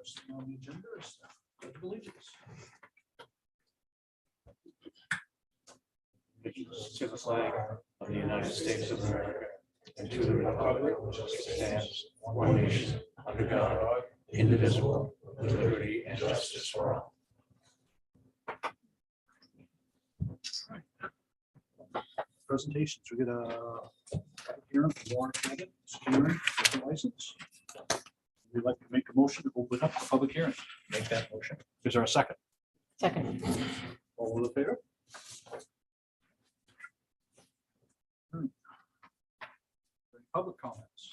First thing on the agenda is pledge of allegiance. To the flag of the United States of America and to the republic which stands one nation under God, indivisible, with liberty and justice for all. Presentations, we get a hearing from Warren Hagan, securing liquor license. We'd like to make a motion to open up the public hearing. Make that motion. Is there a second? Second. All in favor? Any public comments?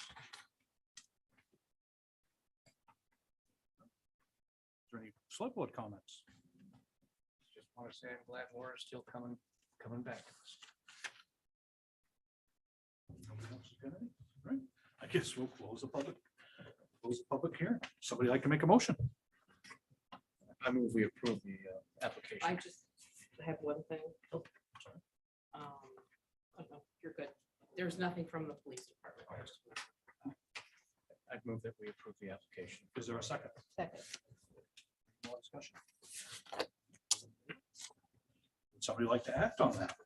Is there any select board comments? Just want to say I'm glad Laura's still coming back to us. Nobody else has got any? Right. I guess we'll close the public hearing. Somebody like to make a motion? I move we approve the application. I just have one thing. Oh, no, you're good. There's nothing from the police department. I move that we approve the application. Is there a second? Second. More discussion? Would somebody like to act on that?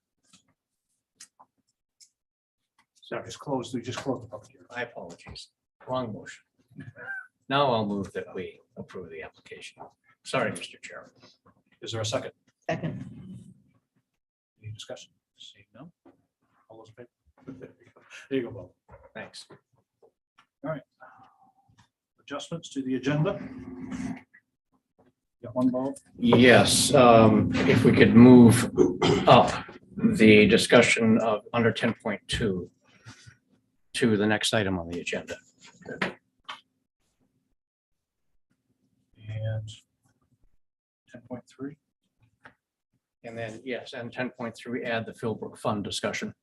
So it's closed. We just closed the public hearing. I apologize. Wrong motion. Now I'll move that we approve the application. Sorry, Mr. Chairman. Is there a second? Second. Any discussion? Seeing none. All those in favor? There you go, Bob. Thanks. Adjustments to the agenda. Got one, Bob? Yes, if we could move up the discussion of under 10.2 to the next item on the agenda. And 10.3. And then, yes, and 10.3, add the Philbrook Fund discussion.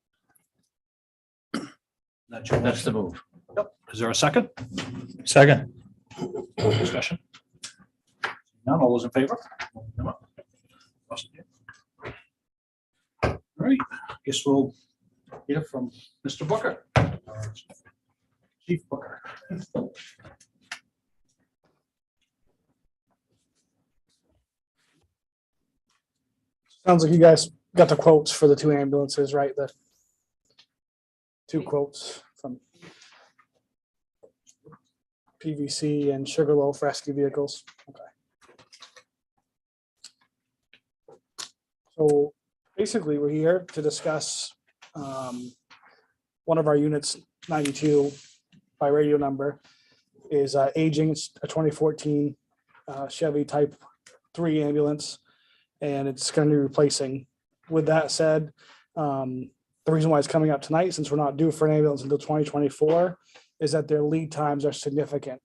That's the move. Yep. Is there a second? Second. Discussion? None, all those in favor? All right, guess we'll hear from Mr. Booker. Chief Booker. Sounds like you guys got the quotes for the two ambulances, right? The two quotes from PVC and Sugarloaf Rescue Vehicles. Okay. So basically, we're here to discuss one of our units, 92 by radio number, is aging. It's a 2014 Chevy Type 3 ambulance, and it's going to be replacing. With that said, the reason why it's coming up tonight, since we're not due for an ambulance until 2024, is that their lead times are significant.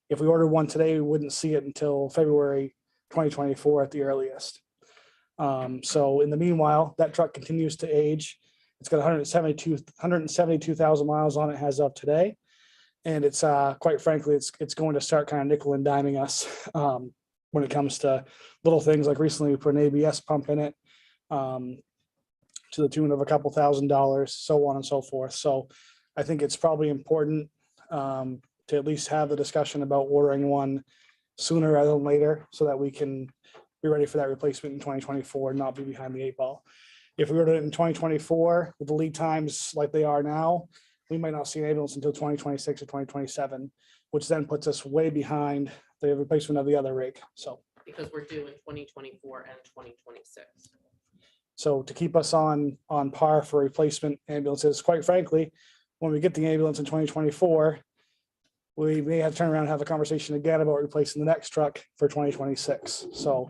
If we ordered one today, we wouldn't see it until February 2024 at the earliest. So in the meanwhile, that truck continues to age. It's got 172,000 miles on it as of today. And it's quite frankly, it's going to start kind of nickel and diming us when it comes to little things. Like recently we put an ABS pump in it to the tune of a couple $1,000s, so on and so forth. So I think it's probably important to at least have the discussion about ordering one sooner rather than later so that we can be ready for that replacement in 2024 and not be behind the 8 ball. If we order it in 2024 with the lead times like they are now, we might not see an ambulance until 2026 or 2027, which then puts us way behind the replacement of the other rig. So, Because we're due in 2024 and 2026. so to keep us on par for replacement ambulances, quite frankly, when we get the ambulance in 2024, we may have to turn around and have a conversation again about replacing the next truck for 2026. So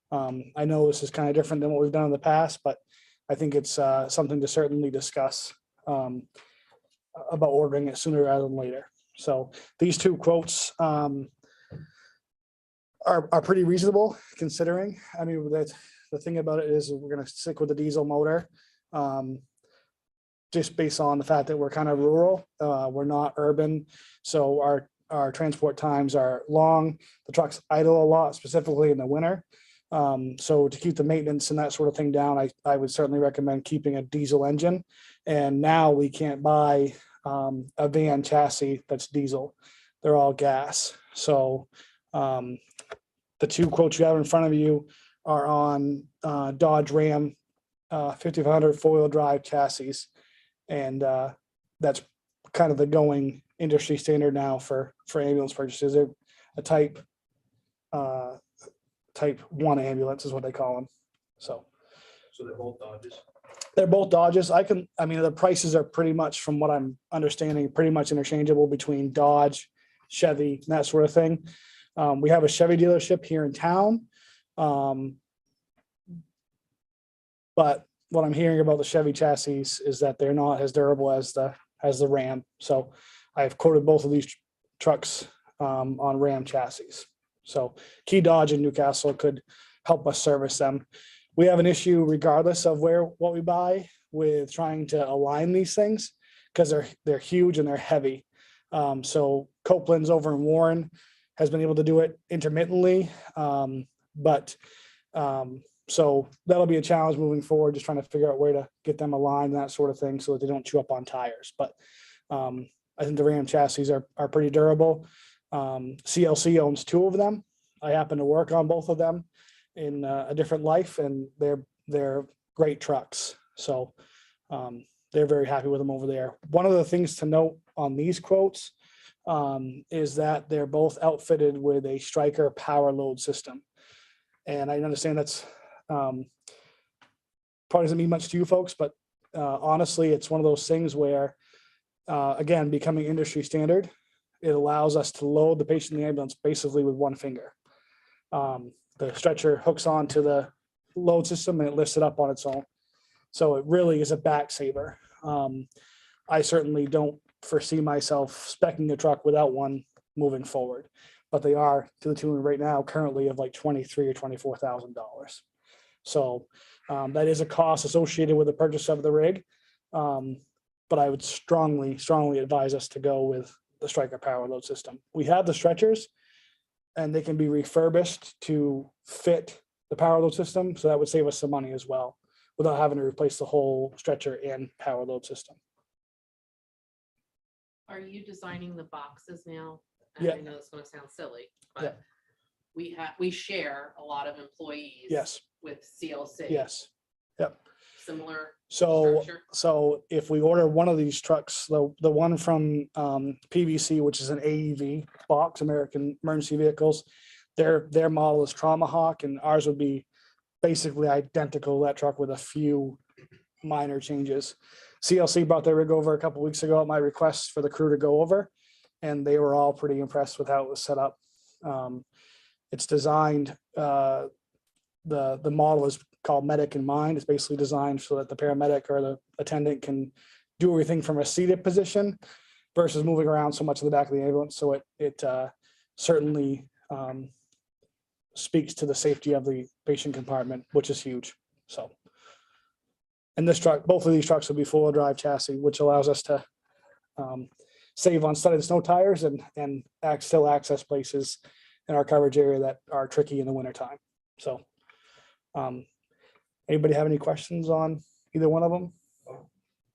I know this is kind of different than what we've done in the past, but I think it's something to certainly discuss about ordering it sooner rather than later. So these two quotes are pretty reasonable considering. I mean, the thing about it is we're going to stick with the diesel motor just based on the fact that we're kind of rural. We're not urban. So our transport times are long. The trucks idle a lot, specifically in the winter. So to keep the maintenance and that sort of thing down, I would certainly recommend keeping a diesel engine. And now we can't buy a van chassis that's diesel. they're all gas. So the two quotes you have in front of you are on Dodge Ram 5500 four-wheel drive chassis. And that's kind of the going industry standard now for ambulance purchases. They're a type 1 ambulance is what they call them. So they're both Dodges. they're both Dodges. I mean, the prices are pretty much, from what I'm understanding, pretty much interchangeable between Dodge, Chevy, and that sort of thing. We have a Chevy dealership here in town. But what I'm hearing about the Chevy chassis is that they're not as durable as the Ram. So I've quoted both of these trucks on Ram chassis. So Key Dodge in Newcastle could help us service them. We have an issue regardless of what we buy with trying to align these things because they're huge and they're heavy. So Copeland's over in Warren has been able to do it intermittently. So that'll be a challenge moving forward, just trying to figure out where to get them aligned and that sort of thing so that they don't chew up on tires. But I think the Ram chassis are pretty durable. CLC owns two of them. I happen to work on both of them in a different life, and they're great trucks. So they're very happy with them over there. One of the things to note on these quotes is that they're both outfitted with a Stryker power load system. And I understand that's probably doesn't mean much to you folks, but honestly, it's one of those things where, again, becoming industry standard, it allows us to load the patient in the ambulance basically with one finger. The stretcher hooks onto the load system and it lifts it up on its own. So it really is a back saver. I certainly don't foresee myself speccing a truck without one moving forward, but they are to the tune right now currently of like $23,000 or $24,000. So that is a cost associated with the purchase of the rig. But I would strongly advise us to go with the Stryker power load system. We have the stretchers and they can be refurbished to fit the power load system. So that would save us some money as well without having to replace the whole stretcher and power load system. Are you designing the boxes now? Yeah. I know it's gonna sound silly, Yeah. but we share a lot of employees. Yes. With CLC. Yes. Similar So structure. if we order one of these trucks, the one from PVC, which is an AEV box, American Emergency Vehicles, their model is Trauma Hawk, and ours would be basically identical to that truck with a few minor changes. CLC brought their rig over a couple weeks ago at my request for the crew to go over, and they were all pretty impressed with how it was set up. It's designed, the model is called Medic in Mind. It's basically designed so that the paramedic or the attendant can do everything from a seated position versus moving around so much in the back of the ambulance. So it certainly speaks to the safety of the patient compartment, which is huge. So, and this truck, both of these trucks will be full-wheel drive chassis, which allows us to save on studded snow tires and still access places in our coverage area that are tricky in the wintertime. So anybody have any questions on either one of them?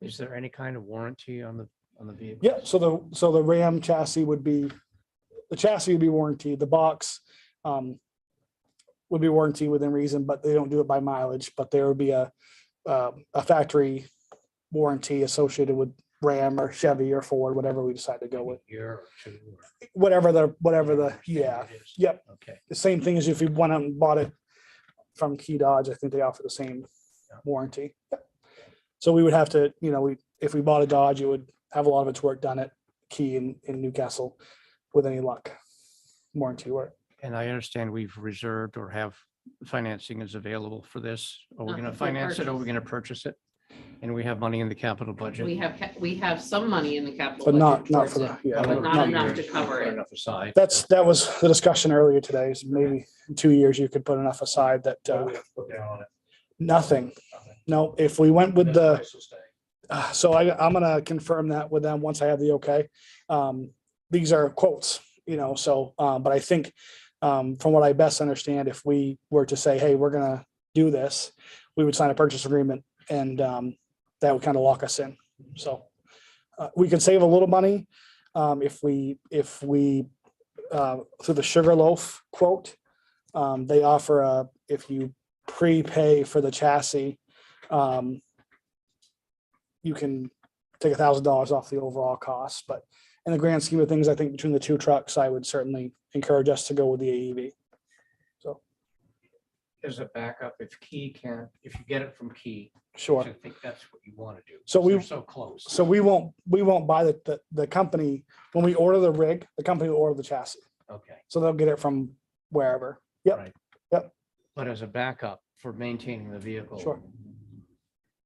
Is there any kind of warranty on the vehicle? Yeah, so the Ram chassis would be warranted. The box would be warranty within reason, but they don't do it by mileage. But there would be a factory warranty associated with Ram or Chevy or Ford, whatever we decide to go with. Year or two? Whatever the yeah. It is. Yep. Okay. The same thing as if we went out and bought it from Key Dodge. I think they offer the same warranty. Yep. So we would have to, if we bought a Dodge, it would have a lot of its work done at Key in Newcastle with any luck. Warranty work. And I understand we've reserved or have financing is available for this. Are we going to For finance it or are we purchase. going to purchase it? And we have money in the capital budget. We have some money in the capital. But not budget for towards the, it, yeah. But not not- enough to cover Put it. Enough aside. That was the discussion earlier today, is maybe in 2 years you could put enough aside that nothing. No, if we went with the, so I'm gonna confirm that with them once I have the okay. These are quotes, but I think from what I best understand, if we were to say, hey, we're gonna do this, we would sign a purchase agreement and that would kind of lock us in. So we could save a little money. If we, through the Sugarloaf quote, they offer if you prepay for the chassis, you can take $1,000 off the overall cost, but in the grand scheme of things, I think between the two trucks, I would certainly encourage us to go with the AEV. As a backup, if you get it from Key, Sure. I think that's what you want to do. So because we- they're so close. So we won't buy the company, when we order the rig, the company will order the chassis. Okay. So they'll get it from wherever. Yep. Right. Yep. But as a backup for maintaining the vehicle. Sure.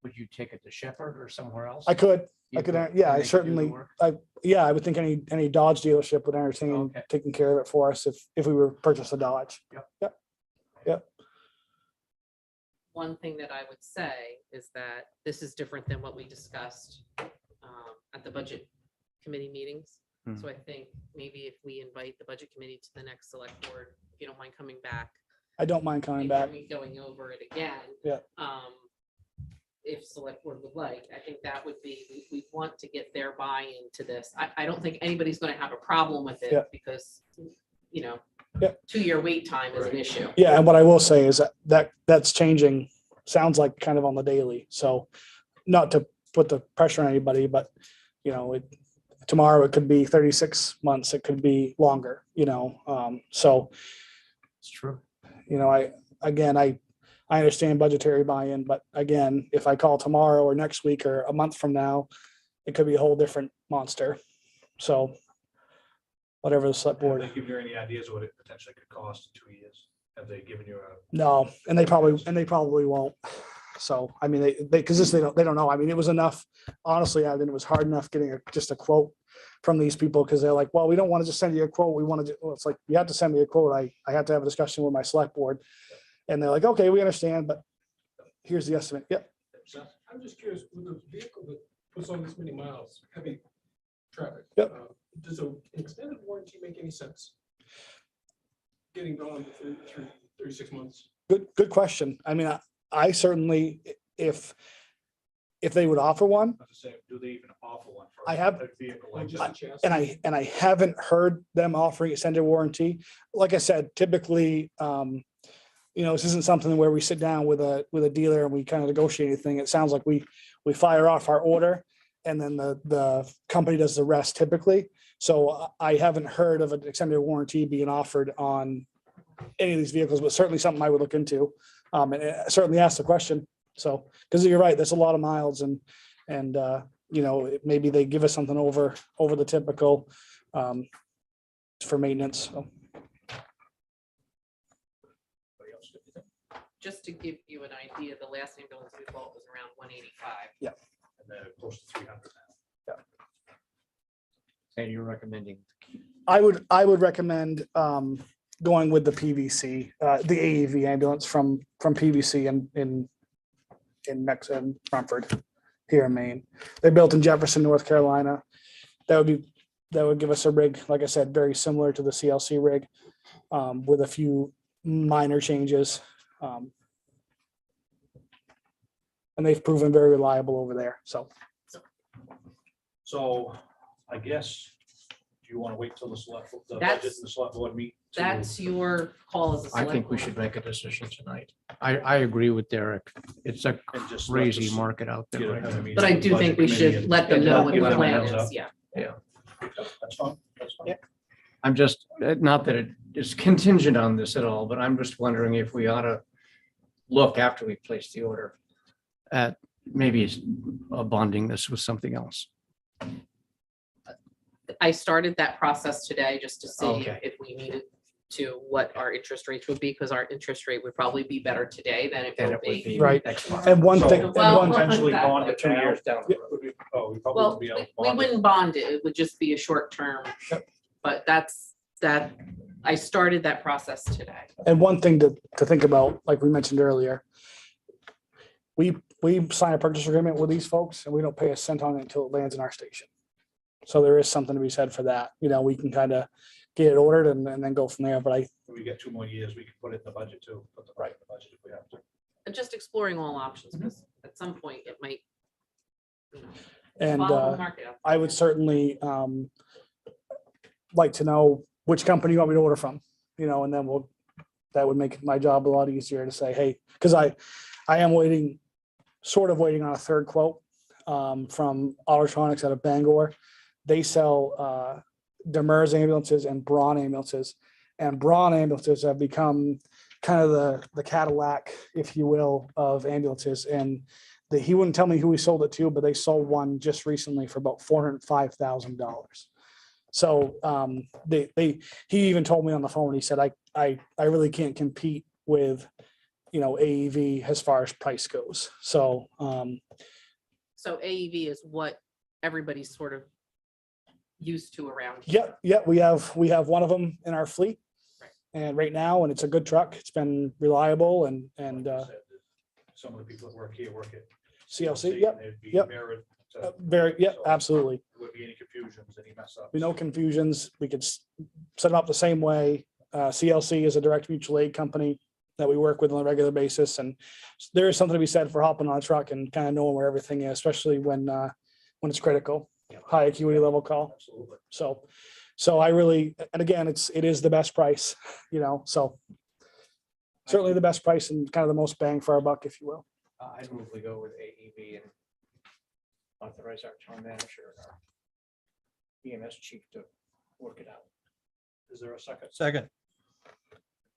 Would you take it to Shepherd or somewhere else? I could, You yeah, and I they could do the certainly, work? I would think any Dodge dealership would entertain Okay. taking care of it for us if we were to purchase a Dodge. One thing that I would say is that this is different than what we discussed at the budget committee meetings. Hmm. So I think maybe if we invite the budget committee to the next select board, if you don't mind coming back. I don't mind coming and back. me going over it again. Yeah. If select board would like, I think that would be, we want to get their buy-in to this. I don't think anybody's gonna have a problem with Yeah. it because, you know, Yeah. 2-year wait time is an issue. Yeah, and what I will say is that's changing, sounds like kind of on the daily. So not to put the pressure on anybody, but tomorrow it could be 36 months, it could be longer, so, It's true. I understand budgetary buy-in, but again, if I call tomorrow or next week or a month from now, it could be a whole different monster. So whatever the select Have board, they given you any ideas of what it potentially could cost in 2 years? Have they given you a? no, and they probably won't. So, I mean, because they don't know. I mean, it was enough, honestly, I think it was hard enough getting just a quote from these people because they're like, well, we don't want to just send you a quote. We want to, well, it's like, you have to send me a quote. I have to have a discussion with my select board. And they're like, okay, we understand, but here's the estimate. Yep. I'm just curious, with a vehicle that puts on this many miles, heavy traffic. Yep. Does an extended warranty make any sense? Getting on through 36 months? Good question. I mean, I certainly, if they would offer one, Not to say, do they even offer one for? I have- a vehicle Or like just that? a chassis? and I haven't heard them offering extended warranty. Like I said, typically, this isn't something where we sit down with a dealer and we kind of negotiate anything. It sounds like we fire off our order and then the company does the rest typically. So I haven't heard of an extended warranty being offered on any of these vehicles, but certainly something I would look into. And certainly ask the question. So, because you're right, that's a lot of miles and maybe they give us something over the typical for maintenance. So. Anybody else got anything? Just to give you an idea, the last ambulance we bought was around 185. And they're close to 300 now. And you're recommending. I would recommend going with the PVC, the AEV ambulance from PVC in Rumford here in Maine. They're built in Jefferson, North Carolina. That would give us a rig, like I said, very similar to the CLC rig, with a few minor changes. And they've proven very reliable over there. So So I guess, do you want to wait till the budget That's- and the select board meet? to- That's your call as a I select. think we board. should make a decision tonight. I agree with Derek. It's a and just let crazy the- market out get there a- right have a now. meeting But I with the do think budget we committee should and- let them and know give what the them a plan heads is, up. yeah. That's fine. That's fine. Yeah. I'm just, not that it is contingent on this at all, but I'm just wondering if we ought to look after we place the order at maybe bonding this with something else. I started that process today just to see Okay. if we needed to, what our interest rates would be, because our interest rate would probably be better today than it And will it would be. be Right. next month. and one So- thing, Well, Potentially exactly. bond it 2 now. years down. the road. Oh, we probably Well, would be able to we bond it. wouldn't bond it, it would just be a short term. Yep. But I started that process today. and one thing to think about, like we mentioned earlier, we sign a purchase agreement with these folks and we don't pay a cent on it until it lands in our station. So there is something to be said for that. We can kind of get it ordered and then go from there. But We get 2 more years, we can put it in the budget too, put the right in the budget if we have to. And just exploring all options, because at some point it might. and follow the market. I would certainly like to know which company you want me to order from, and then that would make my job a lot easier to say, hey, because I am sort of waiting on a third quote from Autotronics out of Bangor. They sell Demers ambulances and Braun ambulances, and Braun ambulances have become kind of the Cadillac, if you will, of ambulances. And he wouldn't tell me who he sold it to, but they sold one just recently for about $405,000. So he even told me on the phone, he said, I really can't compete with, AEV as far as price goes. So So AEV is what everybody's sort of used to around. yeah, we have one of them in our fleet. Right. And right now, and it's a good truck. It's been reliable and Like I said, some of the people that work here work at CLC. Yep. and it'd be yep. mirrored to- Yeah, so absolutely. There would be any confusions, any mess ups. We no confusions. We could set it up the same way. CLC is a direct mutual aid company that we work with on a regular basis. And there is something to be said for hopping on a truck and kind of knowing where everything is, especially when it's critical, Yeah. high acuity level call. Absolutely. So I really, and again, it is the best price, so certainly the best price and kind of the most bang for our buck, if you will. I move we go with AEV and authorize our town manager and our EMS chief to work it out. Is there a second? Second.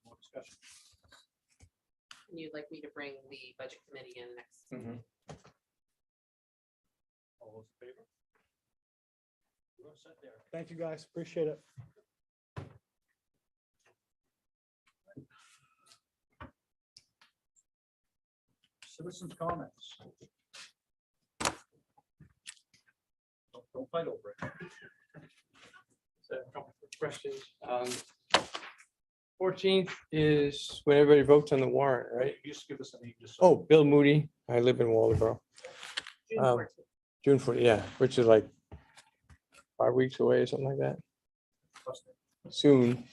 More discussion? And you'd like me to bring the budget committee in next? All those in favor? We're all set there. Thank you, guys. Appreciate it. Citizens' comments. Don't fight over it. So, a couple of questions. 14th is when everybody votes on the warrant, right? You just give us a name. Just so- Oh, Bill Moody. I live in Waldeboro. June Um, 14th. June 4th, yeah, which is like 5 weeks away or something like that. Soon.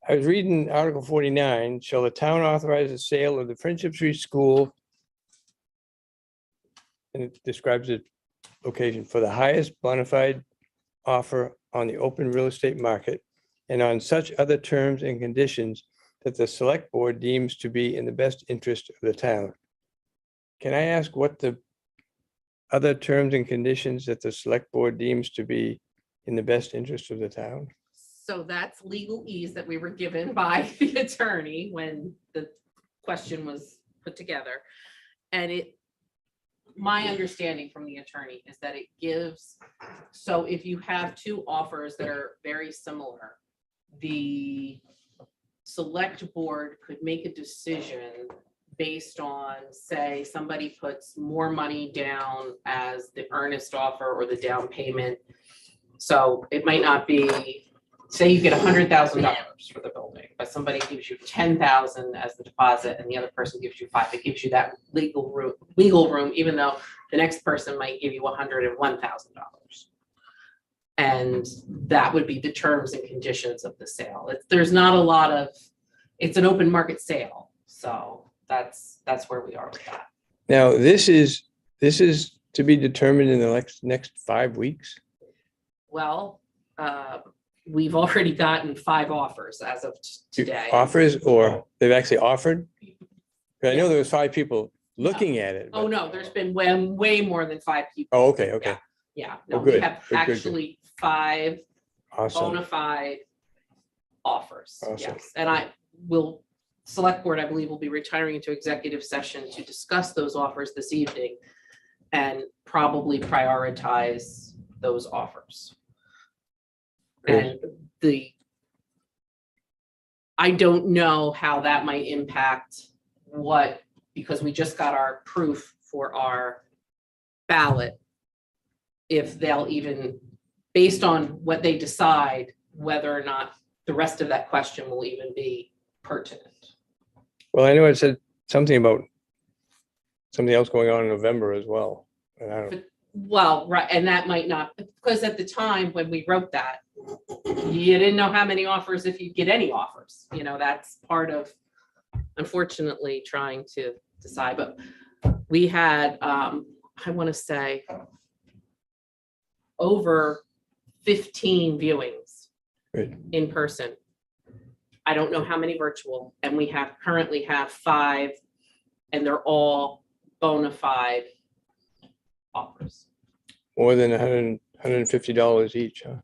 I was reading Article 49, shall the town authorize the sale of the Friendship Street School? And it describes the location for the highest bona fide offer on the open real estate market and on such other terms and conditions that the select board deems to be in the best interest of the town. Can I ask what the other terms and conditions that the select board deems to be in the best interest of the town? So that's legalese that we were given by the attorney when the question was put together. And my understanding from the attorney is that it gives, so if you have two offers that are very similar, the select board could make a decision based on, say, somebody puts more money down as the earnest offer or the down payment. So it might not be, say you get $100,000 for the building, but somebody gives you 10,000 as the deposit and the other person gives you 5. It gives you that legal room, even though the next person might give you $101,000. And that would be the terms and conditions of the sale. There's not a lot of, it's an open market sale. So that's where we are with that. Now, this is to be determined in the next 5 weeks. Well, we've already gotten 5 offers as of today. Offers, or they've actually offered? 'Cause I know there was 5 people looking at it. Oh, but- no, there's been way more than 5 people. Oh, okay. Yeah, Oh, no, we good, have good, good, good. actually 5 Awesome. bona fide offers. Awesome. Yes, and select board, I believe, will be retiring into executive session to discuss those offers this evening and probably prioritize those offers. Great. And I don't know how that might impact because we just got our proof for our ballot. If they'll even, based on what they decide, whether or not the rest of that question will even be pertinent. Well, I know it said something about something else going on in November as well. And I don't, Well, right, and that might not, because at the time when we wrote that, you didn't know how many offers, if you get any offers, that's part of, unfortunately, trying to decide, but we had, I want to say over 15 viewings Great. in person. I don't know how many virtual, and we currently have 5, and they're all bona fide offers. More than $150 each, huh?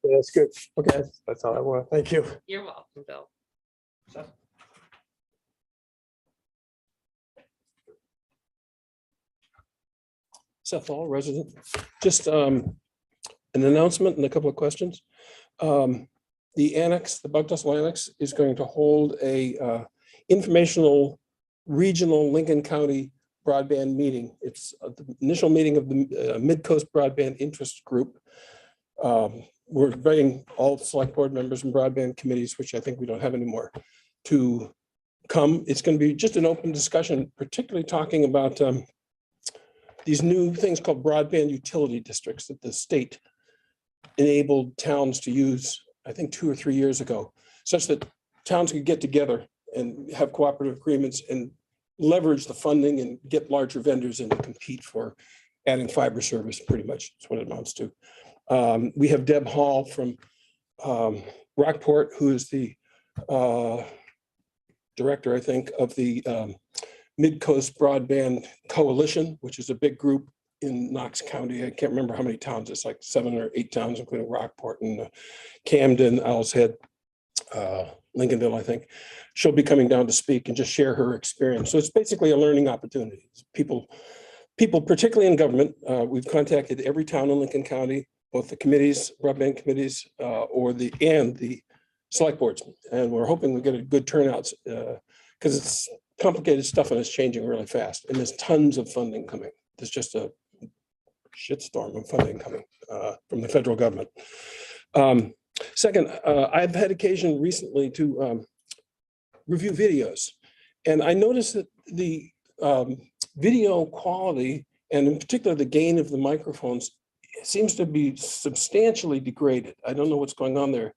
Yeah, that's good. Okay, that's all I want. Thank you. You're welcome, Bill. Seth Hall, resident. Just an announcement and a couple of questions. The annex, the Bucktussle Annex is going to hold a informational regional Lincoln County broadband meeting. It's the initial meeting of the Mid-Coast Broadband Interest Group. We're inviting all select board members and broadband committees, which I think we don't have anymore, to come. It's going to be just an open discussion, particularly talking about these new things called broadband utility districts that the state enabled towns to use, I think 2 or 3 years ago, such that towns could get together and have cooperative agreements and leverage the funding and get larger vendors in to compete for adding fiber service, pretty much. That's what it amounts to. We have Deb Hall from Rockport, who is the director, I think, of the Mid-Coast Broadband Coalition, which is a big group in Knox County. I can't remember how many towns. It's like 7 or 8 towns, including Rockport and Camden, Owl's Head, Lincolnville, I think. She'll be coming down to speak and just share her experience. So it's basically a learning opportunity. People, particularly in government, we've contacted every town in Lincoln County, both the committees, broadband committees, and the select boards. And we're hoping we get a good turnout because it's complicated stuff and it's changing really fast. And there's tons of funding coming. There's just a shitstorm of funding coming from the federal government. Second, I've had occasion recently to review videos, and I noticed that the video quality, and in particular the gain of the microphones, seems to be substantially degraded. I don't know what's going on there.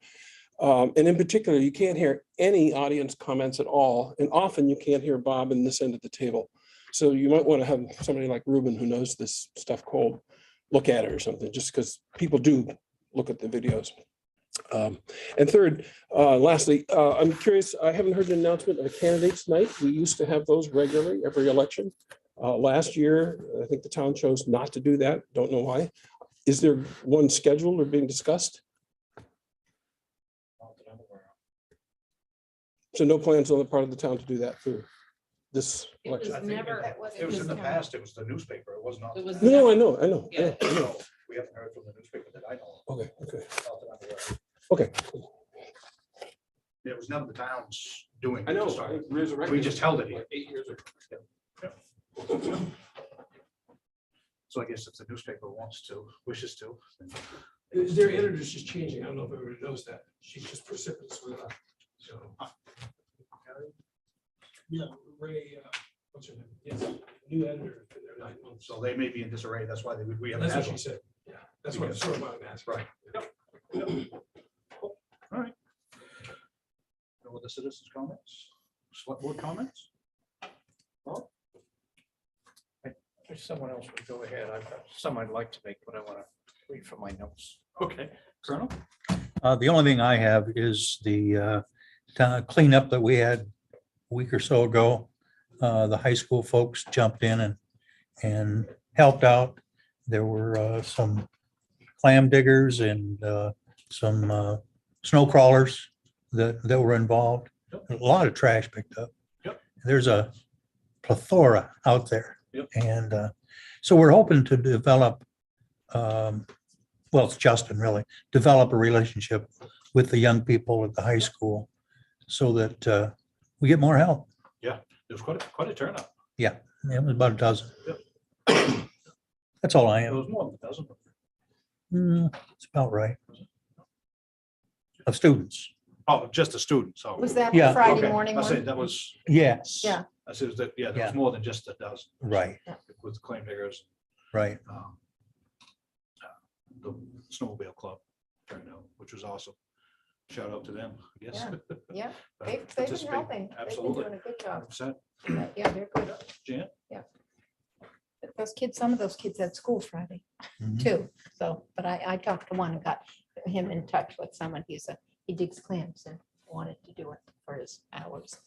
And in particular, you can't hear any audience comments at all, and often you can't hear Bob in this end of the table. So you might want to have somebody like Ruben, who knows this stuff cold, look at it or something, just because people do look at the videos. And third, lastly, I'm curious, I haven't heard an announcement of a candidates night. We used to have those regularly every election. Last year, I think the town chose not to do that. Don't know why. Is there one scheduled or being discussed? So no plans on the part of the town to do that for this It was I election? think never. It was in the past, it was the newspaper, it was not. It was No, I know. Yeah. No, we haven't heard from the newspaper that I know Okay, of. Not that I'm aware of. okay. It was none of the towns doing. I it know. to start. Resurrected We just held it here. like 8 years ago. So I guess if the newspaper wishes to. then- Their editor's just changing. I don't know if everybody knows that. She's just precipitously left. So. Yeah, Ray, what's her name? Yes, new editor for their 9 months. So they may be in disarray, that's why we haven't That's had what one. she said. Yeah, that's what sort of what I'm asking. Right. All right. No other citizens' comments? Select board comments? If someone else would go ahead, I've got some I'd like to make, but I want to read from my notes. Okay, Colonel? The only thing I have is the cleanup that we had a week or so ago. The high school folks jumped in and helped out. There were some clam diggers and some snow crawlers that were involved. A lot of trash picked up. Yep. There's a plethora out there. Yep. And so we're hoping to develop, well, it's Justin really, develop a relationship with the young people at the high school so that we get more help. There was quite a turnout. Yeah, it was about a dozen. Yep. That's all I There am. was more than a dozen. It's about right. Of students. Oh, just the students. Oh. Was that Yeah. the Friday Okay. morning I said one? that was, Yes. Yeah. I said that, yeah, there Yeah. was more than just a dozen. Right, With claim diggers. right. The snowmobile club turned out, which was awesome. Shout out to them, I guess. Yeah. Yeah, Uh, they've been participate. helping. They've been Absolutely. doing a good job. 100%. Yeah, they're good. Jan? those kids, some of those kids had school Friday Mhm. too. So, but I talked to one and got him in touch with someone. He digs clams and wanted to do it for his hours.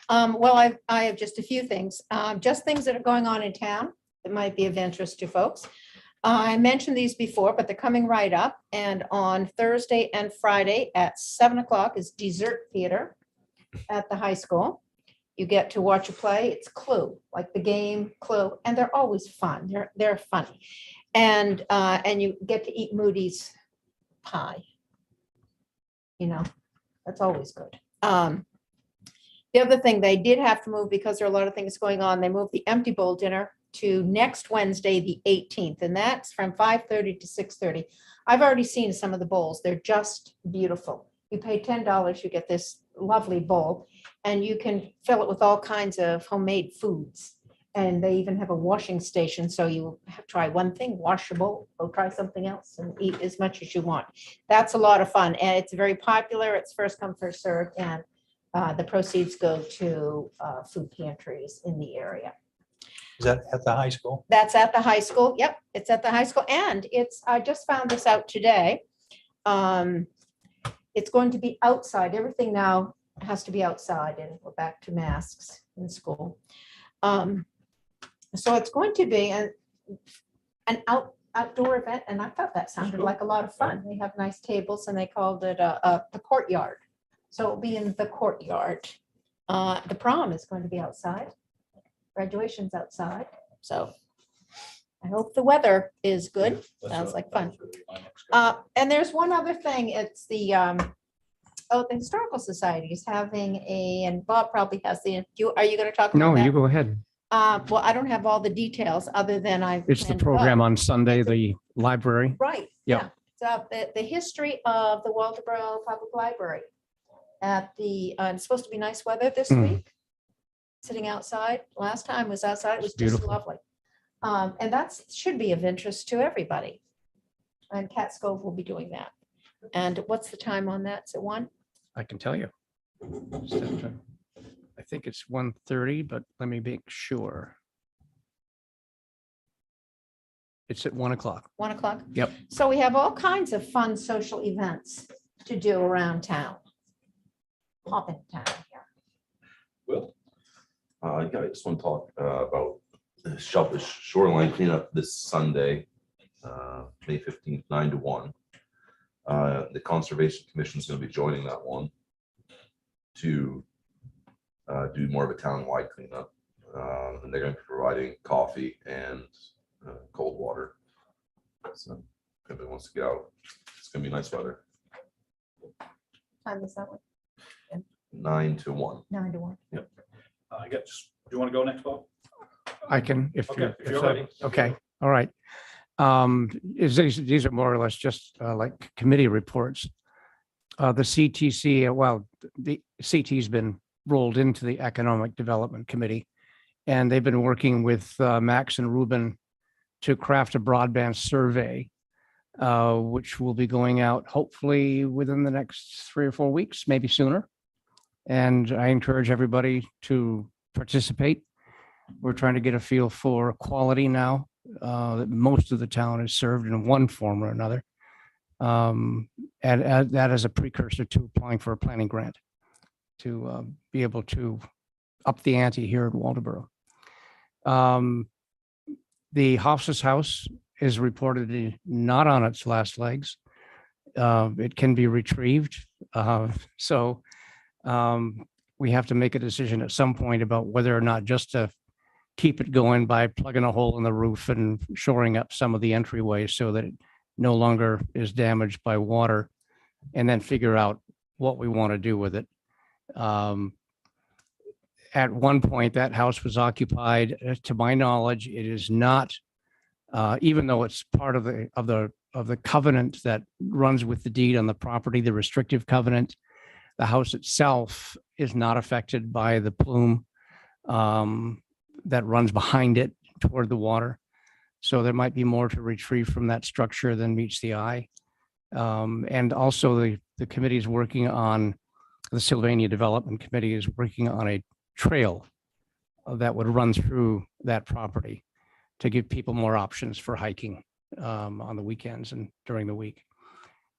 Well, I have just a few things, just things that are going on in town that might be of interest to folks. I mentioned these before, but they're coming right up. And on Thursday and Friday at 7 o'clock is Dessert Theater at the high school. You get to watch a play. It's Clue, like the game Clue, and they're always fun. They're funny. And you get to eat Moody's pie. You know, that's always good. The other thing, they did have to move because there are a lot of things going on. They moved the Empty Bowl dinner to next Wednesday, the 18th, and that's from 5:30 to 6:30. I've already seen some of the bowls. They're just beautiful. You pay $10, you get this lovely bowl, and you can fill it with all kinds of homemade foods. And they even have a washing station, so you try one thing, wash your bowl, go try something else, and eat as much as you want. That's a lot of fun, and it's very popular. It's first come, first served, and the proceeds go to food pantries in the area. Is that at the high school? That's at the high school. Yep, it's at the high school, and I just found this out today. It's going to be outside. Everything now has to be outside, and we're back to masks in school. So it's going to be an outdoor event, and I thought that sounded like a lot of fun. They have nice tables, and they called it the courtyard. So it'll be in the courtyard. The prom is going to be outside. Graduation's outside. So I hope the weather is good. Sounds like fun. And there's one other thing. It's the Historical Society is having and Bob probably has are you going to talk about No, that? you go ahead. Well, I don't have all the details other than It's the planned to go. program on Sunday, the library. Right. Yep. Yeah. So the history of the Waldeboro Public Library it's supposed to be nice weather this Mm. week. Sitting outside. Last time was outside. It was It's just beautiful. lovely. And that should be of interest to everybody. And Cat Scove will be doing that. And what's the time on that? Is it 1? I can tell you. I think it's 1:30, but let me make sure. It's at 1 o'clock. 1 o'clock? Yep. So we have all kinds of fun social events to do around town. Pop in town here. Will. I just want to talk about the Shellfish Shoreline cleanup this Sunday, May 15th, 9 to 1. The Conservation Commission is going to be joining that one to do more of a town-wide cleanup. And they're going to be providing coffee and cold water. So if anybody wants to get out, it's going to be nice weather. Time is that one? 9 to 1. 9 to 1. I guess, do you want to go next, Bob? I can, if Okay, you're, if you're ready. Okay, all right. These are more or less just like committee reports. The CTC, well, the CT's been rolled into the Economic Development Committee, and they've been working with Max and Ruben to craft a broadband survey, which will be going out hopefully within the next 3 or 4 weeks, maybe sooner. And I encourage everybody to participate. We're trying to get a feel for quality now that most of the town is served in one form or another. And that is a precursor to applying for a planning grant to be able to up the ante here in Waldeboro. The Hofstas House is reportedly not on its last legs. It can be retrieved. We have to make a decision at some point about whether or not just to keep it going by plugging a hole in the roof and shoring up some of the entryways so that it no longer is damaged by water, and then figure out what we want to do with it. At one point, that house was occupied. To my knowledge, it is not, even though it's part of the covenant that runs with the deed on the property, the restrictive covenant. The house itself is not affected by the plume that runs behind it toward the water. So there might be more to retrieve from that structure than meets the eye. And also the committee is working on, the Sylvania Development Committee is working on a trail that would run through that property. to give people more options for hiking on the weekends and during the week.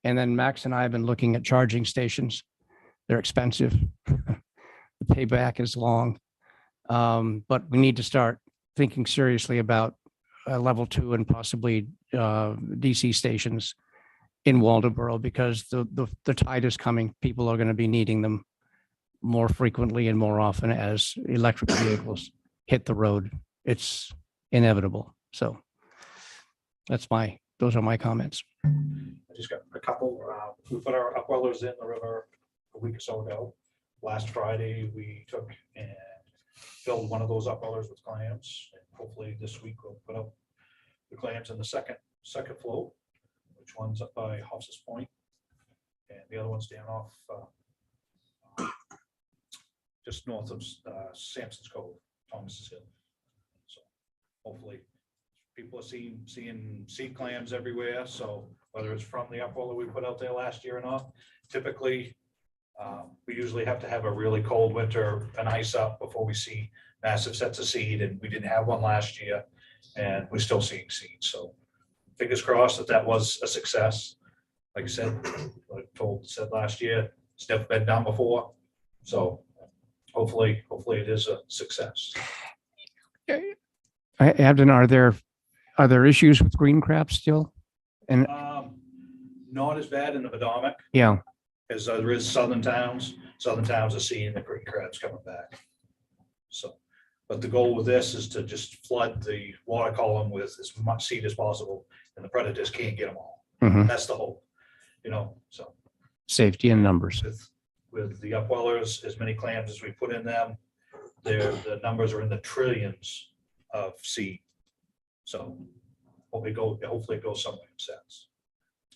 And then Max and I have been looking at charging stations. They're expensive. The payback is long. But we need to start thinking seriously about level 2 and possibly DC stations in Waldoboro, because the tide is coming. People are going to be needing them more frequently and more often as electric vehicles hit the road. It's inevitable. So those are my comments. I just got a couple. We put our upwellers in the river a week or so ago. Last Friday, we took and filled one of those upwellers with clams. And hopefully this week we'll put up the clams in the second float, which one's up by Hobson's Point, and the other one's down off just north of Sampson's Cove, Thomas's Hill. So hopefully people are seeing sea clams everywhere. So whether it's from the upweller we put out there last year or not, typically we usually have to have a really cold winter and ice up before we see massive sets of seed, and we didn't have one last year, and we're still seeing seed. So fingers crossed that was a success. Like I said, like said last year, it's never been done before. So hopefully it is a success. Abden, are there issues with green crab still? And Not as bad in the Potomac yeah, as there is southern towns. Southern towns are seeing the green crabs coming back. So, but the goal with this is to just flood the water column with as much seed as possible, and the predators can't get them all. mhm. That's the hope, so. Safety in numbers. With the upwellers, as many clams as we put in them, the numbers are in the trillions of seed. So hopefully it goes somewhere in sense.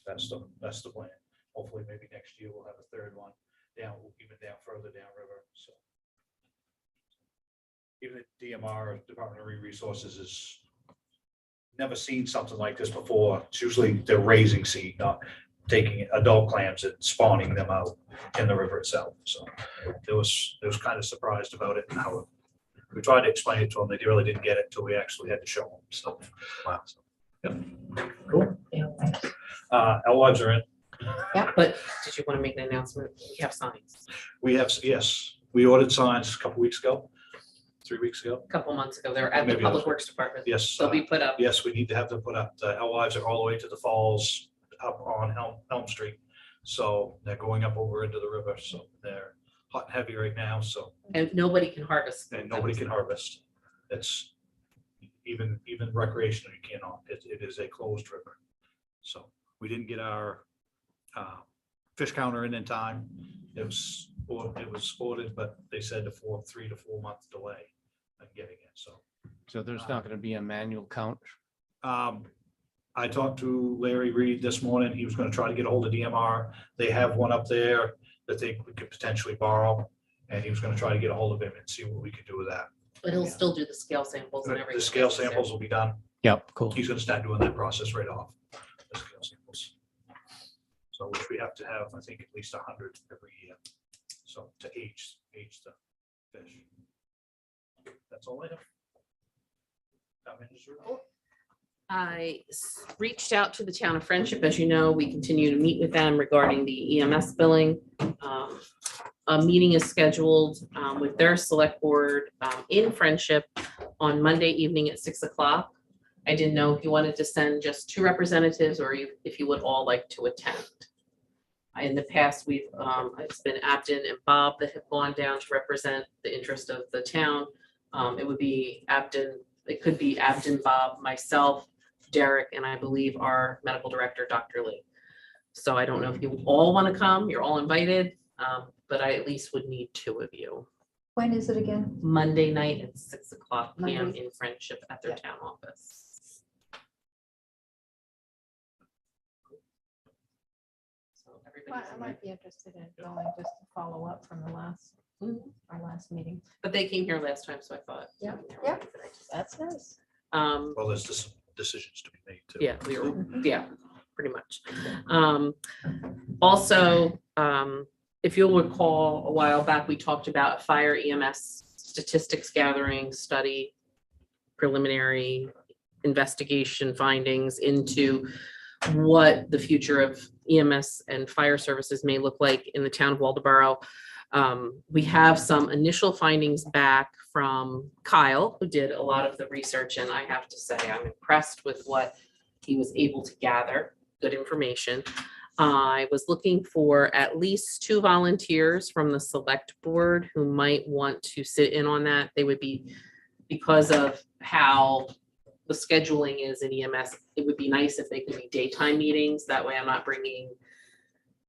That's the plan. Hopefully maybe next year we'll have a third one even down further downriver. So even the DMR, Department of Marine Resources, has never seen something like this before. It's usually they're raising seed, not taking adult clams and spawning them out in the river itself. So they was kind of surprised about it and how we tried to explain it to them. They really didn't get it until we actually had to show them. So wow. So, yeah. Cool. Alewives are in. Yeah, but did you want to make an announcement? We have signs. We have, yes, we ordered signs a couple weeks ago, 3 weeks ago. A couple months ago, they're at the Maybe Public that's- Works Department. Yes. They'll be put up. Yes, we need to have them put up. The Alewives are all the way to the falls up on Elm Street. So they're going up over into the river. So they're hot and heavy right now. So, And nobody can harvest. and nobody can harvest. It's even recreational, you cannot. It is a closed river. So we didn't get our fish counter in time. It was ordered, but they said a 3 to 4 month delay in getting it. So there's not going to be a manual count. I talked to Larry Reed this morning. He was going to try to get a hold of DMR. They have one up there that they could potentially borrow, and he was going to try to get a hold of him and see what we could do with that. But he'll still do the scale samples and everything. The scale necessary. samples will be done. Yep, cool. He's going to start doing that process right off. The scale samples. So which we have to have, I think, at least 100 every year. So to age the fish. That's all I have. Town manager's report. I reached out to the town of Friendship. As you know, we continue to meet with them regarding the EMS billing. A meeting is scheduled with their select board in Friendship on Monday evening at 6 o'clock. I didn't know if you wanted to send just 2 representatives or if you would all like to attend. In the past, it's been Abden and Bob that have gone down to represent the interest of the town. It would be Abden, it could be Abden, Bob, myself, Derek, and I believe our medical director, Dr. Lee. So I don't know if you all want to come, you're all invited, but I at least would need 2 of you. When is it again? Monday night at 6 o'clock PM Monday. in Friendship at their town office. So Well, everybody's I invited. might be interested in going just to follow up from the last, our last meeting. But they came here last time, so I thought. Yeah, they were yeah. ready for it. That's nice. Um, Well, there's just decisions to be made too. yeah, we were, yeah, pretty much. Also, if you'll recall, a while back, we talked about fire EMS statistics gathering study, preliminary investigation findings into what the future of EMS and fire services may look like in the town of Waldeboro. We have some initial findings back from Kyle, who did a lot of the research, and I have to say, I'm impressed with what he was able to gather, good information. I was looking for at least 2 volunteers from the select board who might want to sit in on that. They would be, because of how the scheduling is in EMS, it would be nice if they could be daytime meetings. That way I'm not bringing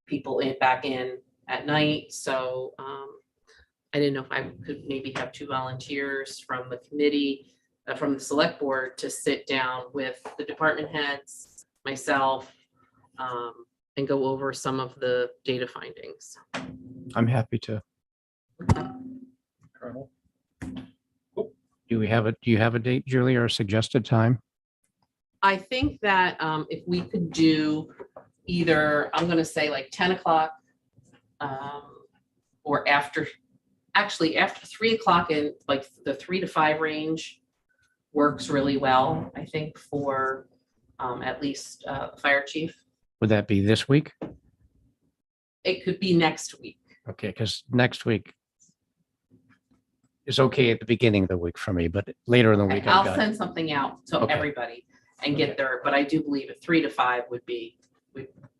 people back in at night. So I didn't know if I could maybe have 2 volunteers from the committee, from the select board, to sit down with the department heads, myself, and go over some of the data findings. I'm happy to. Colonel? Do you have a date, Julie, or a suggested time? I think that if we could do either, I'm gonna say like 10 o'clock, or after 3 o'clock, in like the 3 to 5 range works really well, I think, for at least the fire chief. Would that be this week? It could be next week. Okay, because next week is okay at the beginning of the week for me, but later in the week I've I'll got. send something out to Okay. everybody and get there, but I do believe at 3 to 5 would be,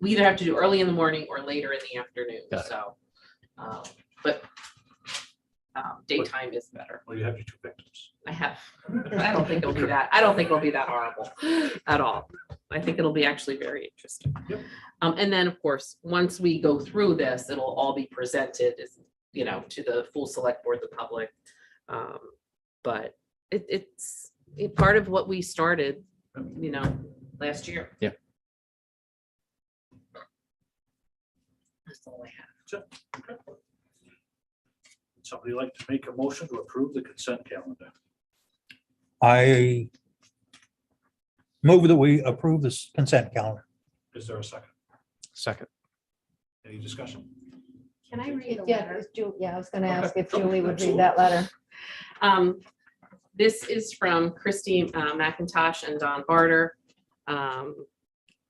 we either have to do early in the morning or later in the afternoon, Got it. so. But daytime is better. Well, you have your 2 victims. I don't think it'll be that, I don't think it'll be that horrible at all. I think it'll be actually very interesting. Yep. And then, of course, once we go through this, it'll all be presented as, to the full select board, the public. But it's part of what we started, last year. Yeah. That's all I have. Somebody like to make a motion to approve the consent calendar? I move that we approve this consent calendar. Is there a second? Second. Any discussion? Can I read a Yeah, letter? I was gonna ask if sure, Julie would absolutely. read that letter. This is from Christy McIntosh and Don Barter. And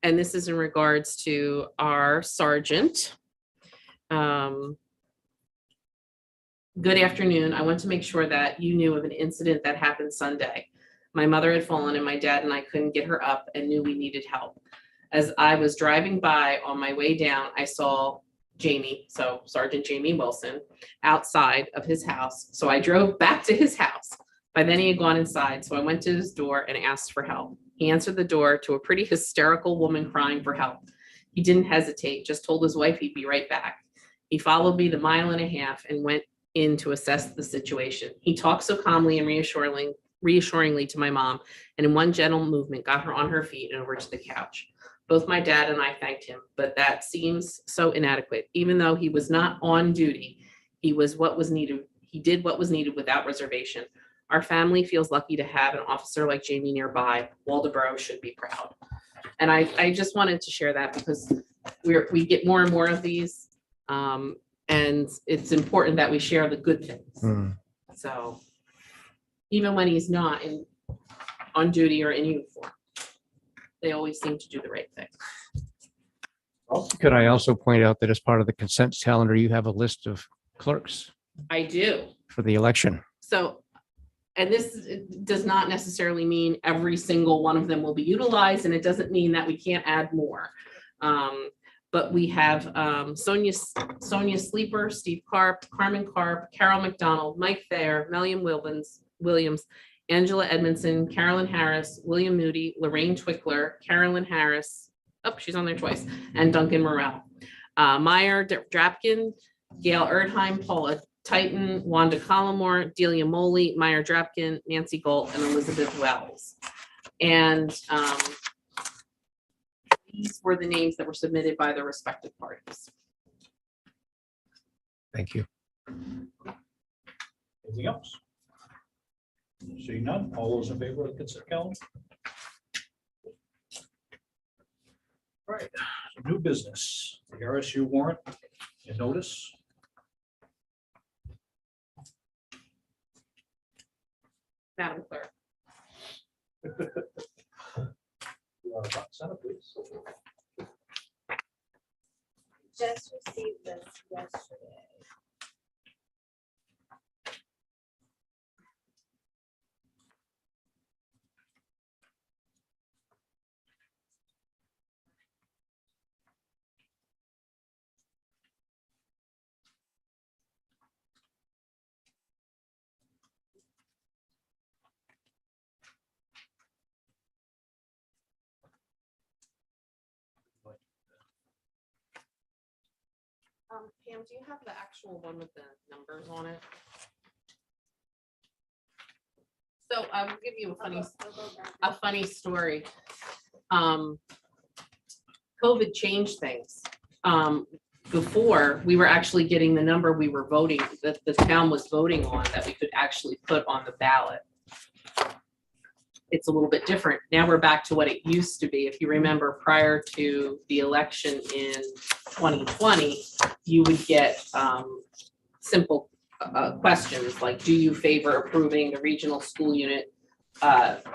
this is in regards to our sergeant. Good afternoon. I want to make sure that you knew of an incident that happened Sunday. My mother had fallen and my dad and I couldn't get her up and knew we needed help. As I was driving by on my way down, I saw Jamie, so Sergeant Jamie Wilson, outside of his house. So I drove back to his house. By then he had gone inside, so I went to his door and asked for help. He answered the door to a pretty hysterical woman crying for help. He didn't hesitate, just told his wife he'd be right back. He followed me the 1.5 miles and went in to assess the situation. He talked so calmly and reassuringly to my mom, and in one gentle movement got her on her feet and over to the couch. Both my dad and I thanked him, but that seems so inadequate. Even though he was not on duty, he was what was needed. He did what was needed without reservation. Our family feels lucky to have an officer like Jamie nearby. Waldeboro should be proud. And I just wanted to share that because we get more and more of these. And it's important that we share the good things. Hmm. So even when he's not on duty or in uniform, they always seem to do the right thing. Could I also point out that as part of the consent calendar, you have a list of clerks I do. for the election? So, and this does not necessarily mean every single one of them will be utilized, and it doesn't mean that we can't add more. But we have Sonia Sleeper, Steve Carp, Carmen Carp, Carol McDonald, Mike Thayer, Melliam Williams, Angela Edmondson, Carolyn Harris, William Moody, Lorraine Twickler, Carolyn Harris, oh, she's on there twice, and Duncan Morrell. Meyer Drapkin, Gail Erdheim, Paula Titan, Wanda Collmore, Delia Moley, Meyer Drapkin, Nancy Gold, and Elizabeth Wells. And these were the names that were submitted by the respective parties. Thank you. Anything else? Seeing none, all those in favor of the consent calendar? All right, new business, the RSU warrant, you notice? Madam Clerk. Center, please. Just received this yesterday. Pam, do you have the actual one with the numbers on it? So I'll give you a funny story. COVID changed things. Before, we were actually getting the number we were voting, that the town was voting on, that we could actually put on the ballot. It's a little bit different. Now we're back to what it used to be. If you remember, prior to the election in 2020, you would get simple questions like, do you favor approving the regional school unit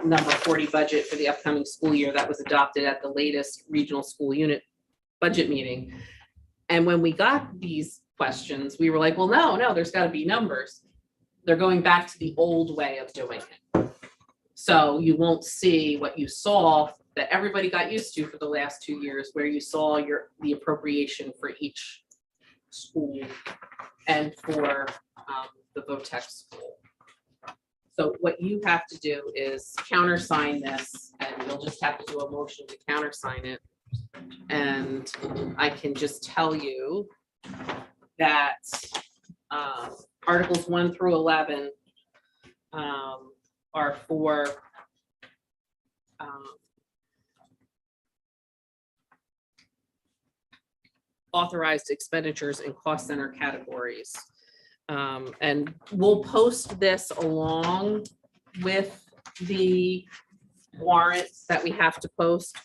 number 40 budget for the upcoming school year that was adopted at the latest regional school unit budget meeting? And when we got these questions, we were like, well, no, there's got to be numbers. They're going back to the old way of doing it. So you won't see what you saw that everybody got used to for the last 2 years, where you saw the appropriation for each school and for the VOTEC school. So what you have to do is countersign this, and you'll just have to do a motion to countersign it. And I can just tell you that Articles 1 through 11 are for authorized expenditures in cost center categories. And we'll post this along with the warrants that we have to post,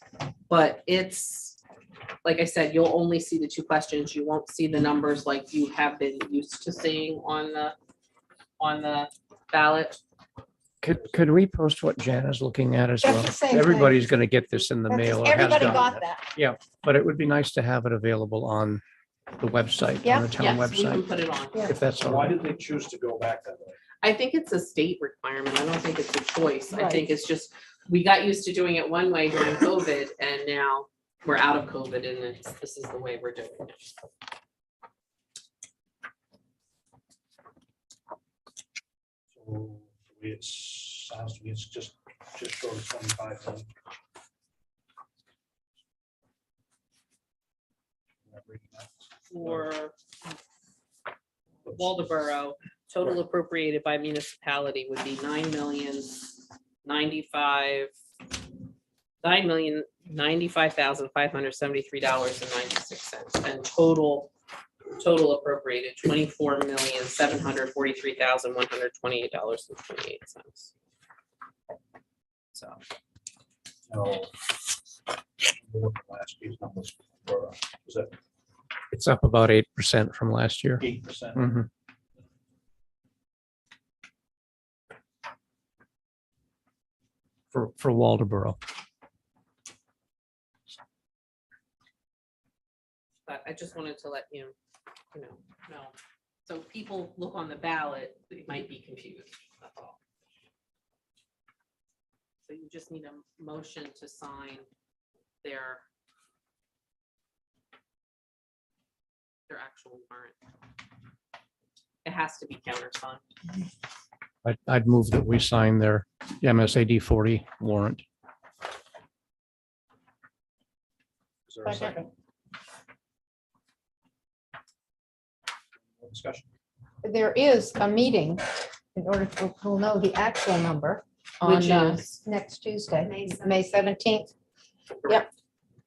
but it's, like I said, you'll only see the 2 questions. You won't see the numbers like you have been used to seeing on the ballot. Could we post what Jan is looking at as That's well? the same thing. Everybody's going to get this in the mail. or has Everybody gotten got it. that. But it would be nice to have it available on the website, Yeah. on the town Yes, we can website, put it on. Yeah. if that's So all why right. did they choose to go back that way? I think it's a state requirement. I don't think it's a choice. I Right. think it's just, we got used to doing it one way during COVID, and now we're out of COVID, and this is the way we're doing it. So it sounds to me it's just go to 25 then. For Waldeboro, total appropriated by municipality would be $9,095,573.96, and total appropriated $24,743,128.28. So. No. Last year's numbers were, was that It's up about 8% from last year. 8%? Mhm. For Waldeboro. But I just wanted to let you know. So people look on the ballot, they might be confused, that's all. So you just need a motion to sign their actual warrant. It has to be countersigned. I'd move that we sign their MSAD 40 warrant. Is there a Second. second? More discussion? There is a meeting in order to, we'll know the actual number on Which is, next Tuesday, May May 17th. Yep.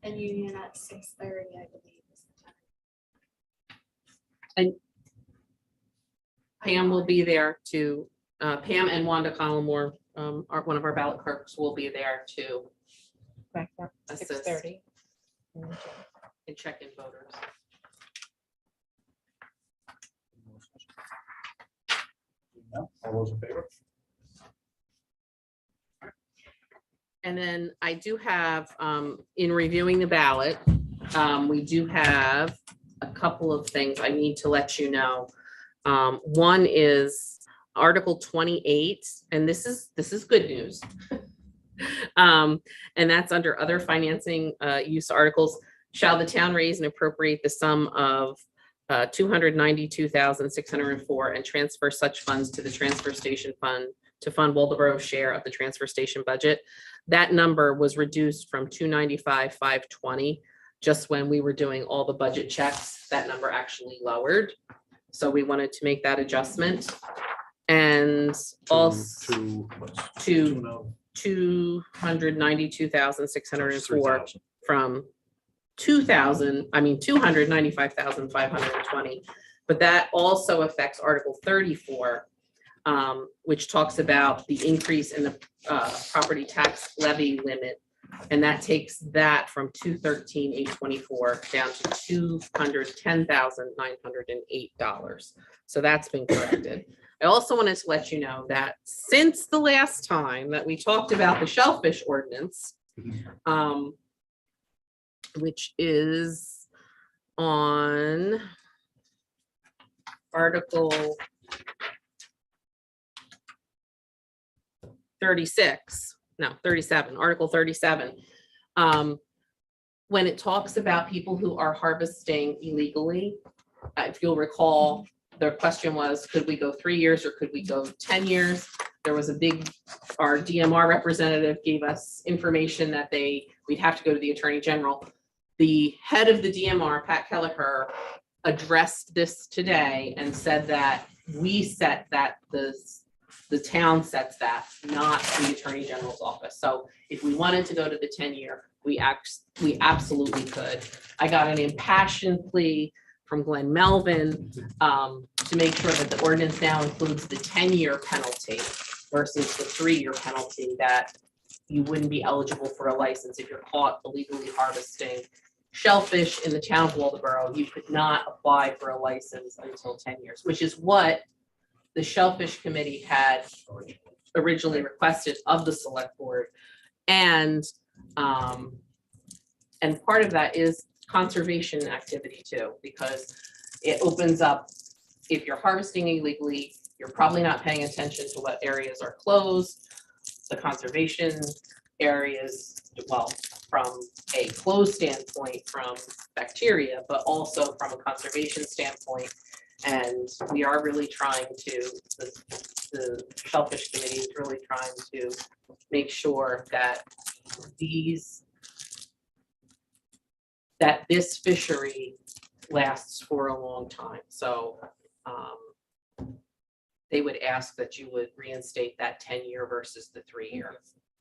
And union at 6:30, I believe. is the time. Pam will be there to, Pam and Wanda Collmore, one of our ballot clerks will be there to Back up, assist 6:30. and check in voters. No? All those in favor? And then I do have, in reviewing the ballot, we do have a couple of things I need to let you know. One is Article 28, and this is good news. And that's under other financing use articles. Shall the town raise and appropriate the sum of 292,604 and transfer such funds to the transfer station fund to fund Waldeboro's share of the transfer station budget? That number was reduced from 295,520. Just when we were doing all the budget checks, that number actually lowered. So we wanted to make that adjustment. And also to 292,604 from 295,520. But that also affects Article 34, which talks about the increase in the property tax levy limit. And that takes that from 213,824 down to $210,908. So that's been corrected. I also wanted to let you know that since the last time that we talked about the shellfish ordinance, which is on Article 37, Article 37. When it talks about people who are harvesting illegally, if you'll recall, the question was, could we go 3 years or could we go 10 years? There was our DMR representative gave us information that we'd have to go to the Attorney General. The head of the DMR, Pat Kelleher, addressed this today and said that we set that the town sets that, not the Attorney General's office. So if we wanted to go to the 10-year, we absolutely could. I got an impassioned plea from Glenn Melvin to make sure that the ordinance now includes the 10-year penalty versus the 3-year penalty, that you wouldn't be eligible for a license if you're caught illegally harvesting shellfish in the town of Waldeboro. You could not apply for a license until 10 years, which is what the Shellfish Committee had originally requested of the select board. And part of that is conservation activity too, because it opens up, if you're harvesting illegally, you're probably not paying attention to what areas are closed. The conservation areas, well, from a closed standpoint from bacteria, but also from a conservation standpoint. And we are really trying to, the Shellfish Committee is really trying to make sure that this fishery lasts for a long time. So they would ask that you would reinstate that 10-year versus the 3-year.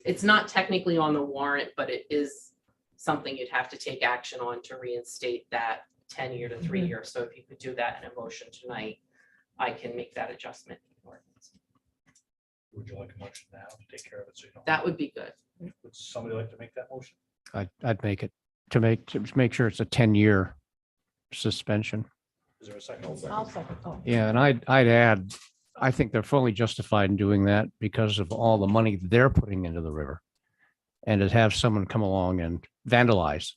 It's not technically on the warrant, but it is something you'd have to take action on to reinstate that 10-year to 3-year. So if you could do that in a motion tonight, I can make that adjustment. Would you like a motion now to take care of it? So you don't. That would be good. Would somebody like to make that motion? I'd make it to make sure it's a 10-year suspension. Is there a second? I'll second. Oh. Yeah, and I'd add, I think they're fully justified in doing that because of all the money they're putting into the river. And to have someone come along and vandalize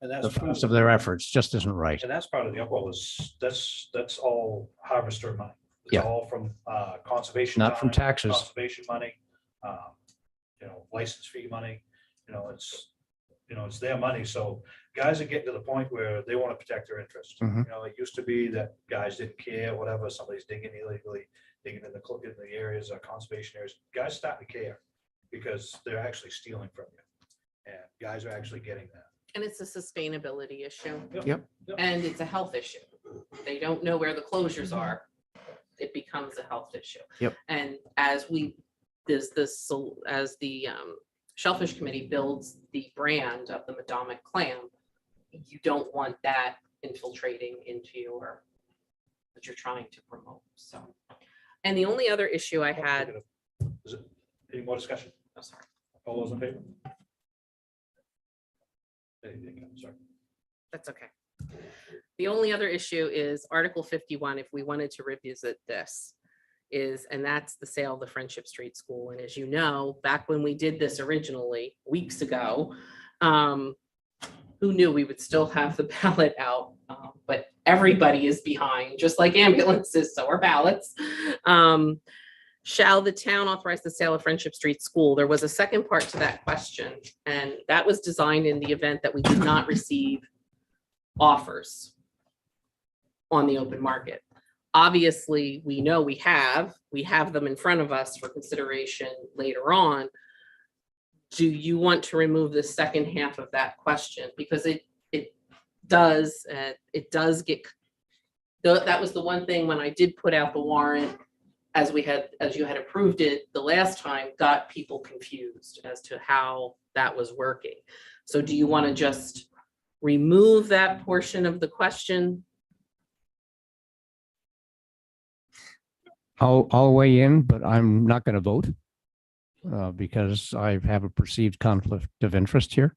And the that's fruits of their efforts just isn't right. And that's part of the upwell is that's all harvester money. It's Yeah. all from conservation. Not from time, taxes. Conservation money, license fee money, it's their money. So guys are getting to the point where they want to protect their interest. Mhm. It used to be that guys didn't care, whatever, somebody's digging illegally, digging in the areas, conservation areas. Guys starting to care because they're actually stealing from you. And guys are actually getting that. And it's a sustainability issue. Yep. And it's a health issue. They don't know where the closures are. It becomes a health issue. Yep. And as the Shellfish Committee builds the brand of the Madomic clam, you don't want that infiltrating into what you're trying to promote. So, and the only other issue I had, Is it any more discussion? oh, sorry, All those in favor? Sorry. that's okay. The only other issue is Article 51, if we wanted to revisit this. and that's the sale of the Friendship Street School. And as you know, back when we did this originally, weeks ago, who knew we would still have the ballot out? But everybody is behind, just like ambulances, so are ballots. Shall the town authorize the sale of Friendship Street School? There was a second part to that question, and that was designed in the event that we did not receive offers on the open market. Obviously, we know we have them in front of us for consideration later on. Do you want to remove the second half of that question? Because it does get, that was the one thing when I did put out the warrant, as you had approved it the last time, got people confused as to how that was working. So do you want to just remove that portion of the question? I'll weigh in, but I'm not going to vote because I have a perceived conflict of interest here.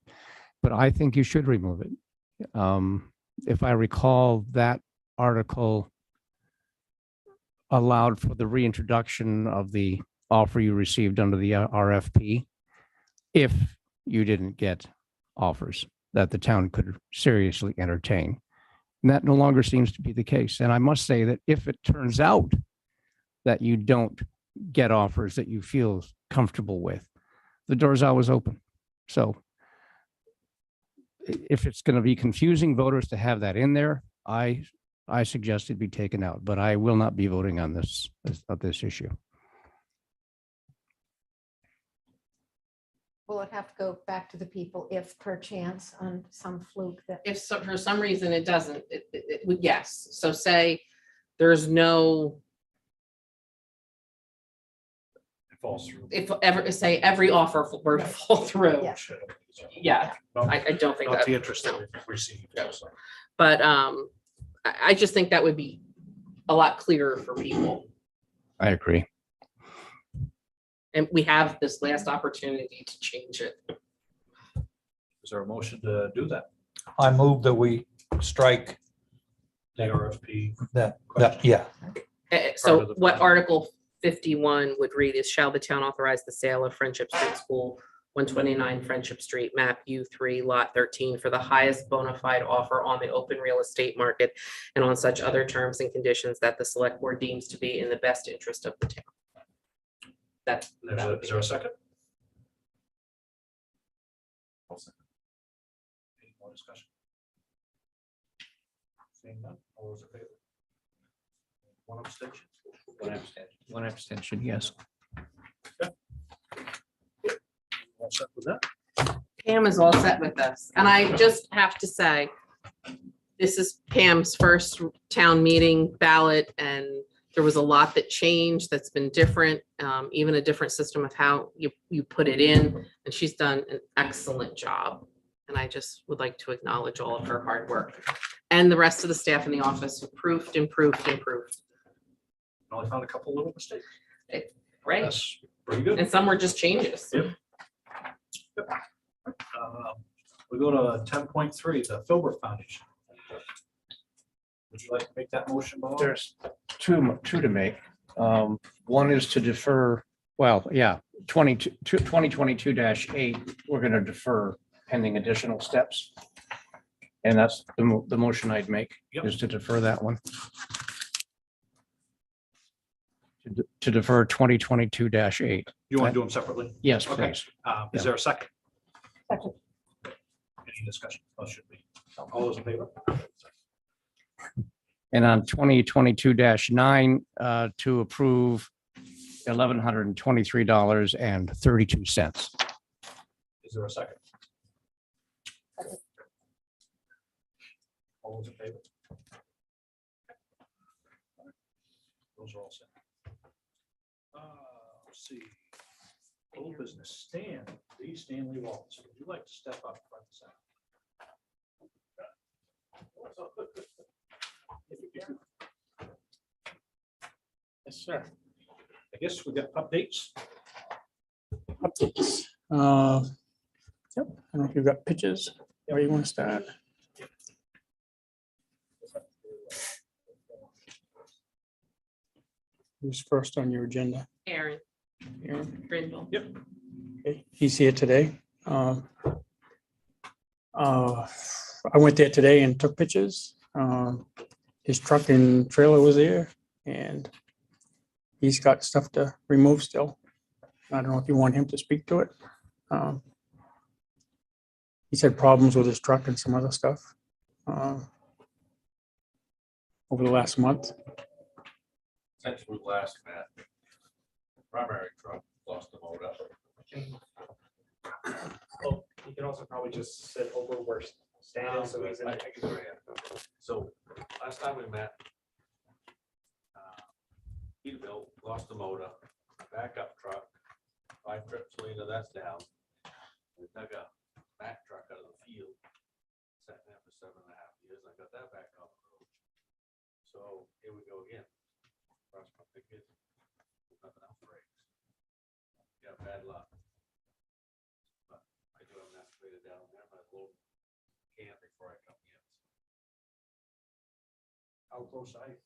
But I think you should remove it. If I recall, that article allowed for the reintroduction of the offer you received under the RFP if you didn't get offers that the town could seriously entertain. And that no longer seems to be the case. And I must say that if it turns out that you don't get offers that you feel comfortable with, the door's always open. So if it's going to be confusing voters to have that in there, I suggest it be taken out, but I will not be voting on this issue. Will it have to go back to the people if perchance on some fluke that? If so, for some reason it doesn't, it would, yes. So say there's no, It falls through. if ever, say every offer were to fall through. Yeah. Yeah, Not I don't think not that. the interest that we've received. No. But I just think that would be a lot clearer for people. I agree. And we have this last opportunity to change it. Is there a motion to do that? I move that we strike The RFP. that, yeah. So of the- what Article 51 would read is, shall the town authorize the sale of Friendship Street School, 129 Friendship Street, map U3, lot 13, for the highest bona fide offer on the open real estate market and on such other terms and conditions that the select board deems to be in the best interest of the town. That would be Is there a second? Any more discussion? Seeing none, all those in favor? One abstention. One abstention, yes. All set with that? Pam is all set with this, and I just have to say, this is Pam's first town meeting ballot, and there was a lot that changed that's been different, even a different system of how you put it in, and she's done an excellent job. And I just would like to acknowledge all of her hard work, and the rest of the staff in the office improved. Only found a couple little mistakes. Right, That's pretty good. and some were just changes. Yep. We go to 10.3, the Filbert Foundation. Would you like to make that motion, Bob? There's two to make. One is to defer, 2022-8, we're going to defer pending additional steps. And that's the motion I'd make, Yep. is to defer that one. To defer 2022-8. You want to do them separately? Yes, Okay. please. Is there a second? Second. Any discussion? Oh, should be. All those in favor? And on 2022-9, to approve $1,123.32. Is there a second? All those in favor? Those are all set. Let's see. Old business, Stanley Wallace. Would you like to step up front and center? Yes, sir. I guess we got updates. Updates. Yep, I don't know if you've got pitches, where you want to start. Who's first on your agenda? Aaron Aaron? Brindle. Okay, he's here today. I went there today and took pictures. His truck and trailer was there and he's got stuff to remove still. I don't know if you want him to speak to it. He's had problems with his truck and some other stuff over the last month. Since we last met, primary truck lost the motor. Well, you can also probably just sit over where Stan is, so he's in. I can go ahead. So last time we met, Peterbilt lost the motor, backup truck, 5 trips later, that's down. We dug a Mack truck out of the field, sat there for 7.5 years. I got that back on the road. So here we go again. Cross my fingers, nothing else breaks. Yeah, bad luck. But I do have an excavator down there, but load can before I come in. How close are you?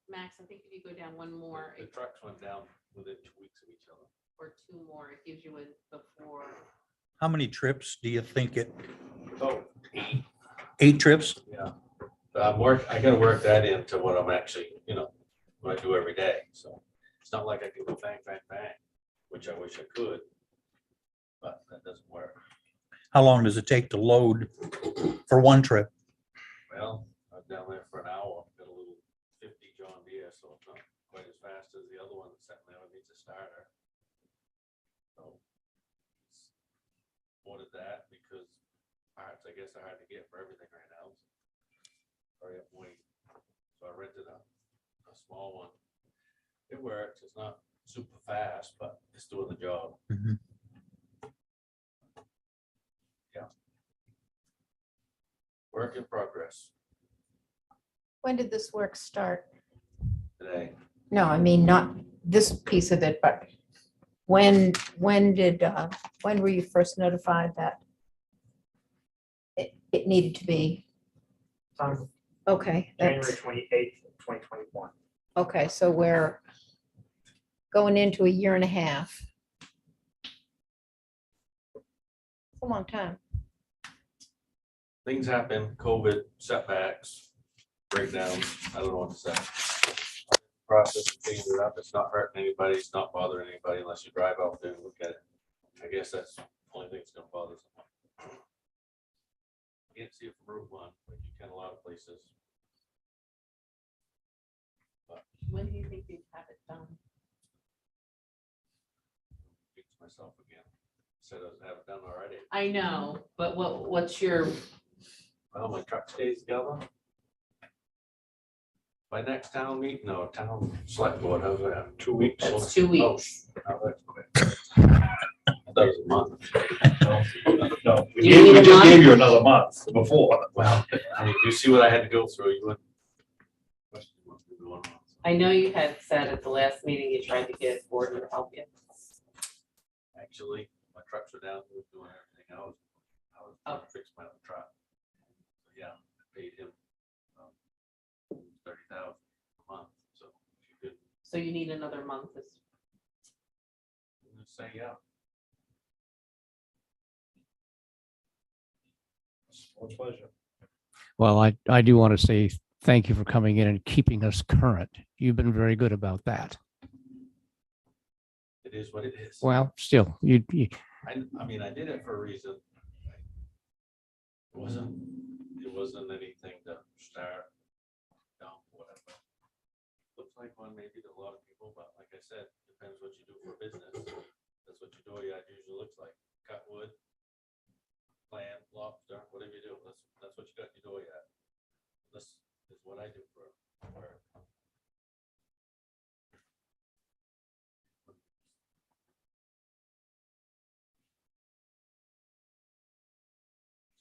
Max, I think if you go down one more The trucks went down within 2 weeks of each other. or two more, it gives you a before. How many trips do you think it, So, 8 trips? yeah. I gotta work that into what I'm actually, what I do every day. So it's not like I can go bang, bang, bang, which I wish I could. But that doesn't work. How long does it take to load for one trip? Well, I'm down there for an hour, got a little 50 John Deere, so it's not quite as fast as the other one that's sitting there, it needs a starter. So ordered that because parts, I guess, are hard to get for everything right now. Hurry up, and wait. So I rented a small one. It works, it's not super fast, but it's doing the job. Mhm. Yeah. Work in progress When did this work start? today. No, I mean, not this piece of it, but when were you first notified that it needed to be? Okay, January that's, 28th, 2021. okay, so we're going into a year and a half. It's a long time. Things happen, COVID, setbacks, breakdowns, I don't know what to say. Process of cleaning it up, it's not hurting anybody, it's not bothering anybody unless you drive out there and look at it. I guess that's the only thing that's gonna bother someone. Can't see it from Route 1, but you can a lot of places. When do you think you'd have it done? Fix myself again. Said I was gonna have it done already. I know, but what's your, Well, my truck stays together. By next town meeting, no, town select board, how's that? 2 weeks? that's 2 weeks. Oh, that's quick. I thought it was a month. No, we Do you need a just month? gave you another month before. Well, I mean, you see what I had to go through, you would. I know you had said at the last meeting you tried to get Gordon to help you. Actually, my trucks were down, he was doing everything, I was trying to fix my other truck. So, yeah, I paid him 30,000 a month, so if you could So you need another month. say, yeah. What's pleasure. Well, I do want to say thank you for coming in and keeping us current. You've been very good about that. It is what it is. Well, still, you I mean, I did it for a reason. It wasn't anything to start down, whatever. Looks like one maybe to a lot of people, but like I said, depends what you do for business. That's what your dooryard usually looks like. Cut wood, clam, lobster, whatever you do, that's what you got in your dooryard. This is what I do for work.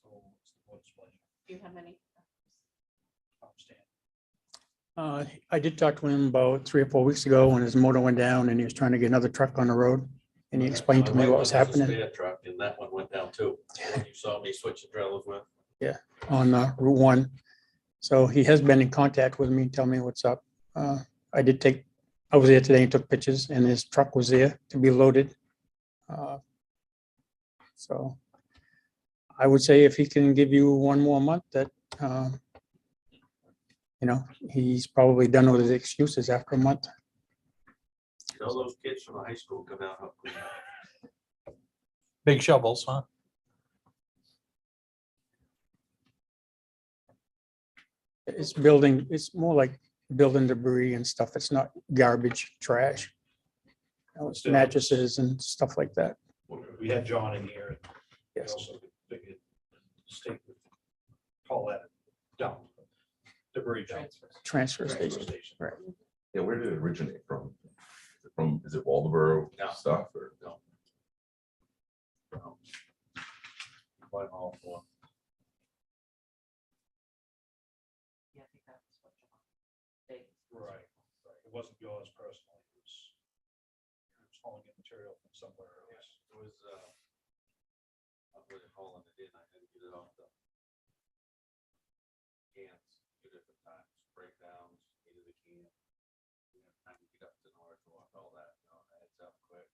So what's the board's pleasure? Do you have any? Understand. I did talk to him about 3 or 4 weeks ago when his motor went down and he was trying to get another truck on the road. And he explained to me what was happening Spare truck, and that one went down too. You saw me switching trailers with. on Route 1. So he has been in contact with me, tell me what's up. I did take, I was there today and took pictures and his truck was there to be loaded. So I would say if he can give you one more month that, he's probably done with his excuses after a month. All those kids from the high school come out, help clean up. Big shovels, huh? It's building, it's more like building debris and stuff. It's not garbage, trash. It's mattresses and stuff like that. We had John in here. We Yes. also figured state would call that dump, debris dump. Transfer Transfer station. Right. Yeah, where did it originate from? Is it Waldeboro No. stuff or? No. Quite all for. Yeah, I think that's what they- Right. It wasn't yours personally. It was hauling in material from somewhere else. It was, I'm really hauling it in, I had to get it off the cans two different times, breakdowns, needed the can. We had time to get up to North, walk all that, adds up quick.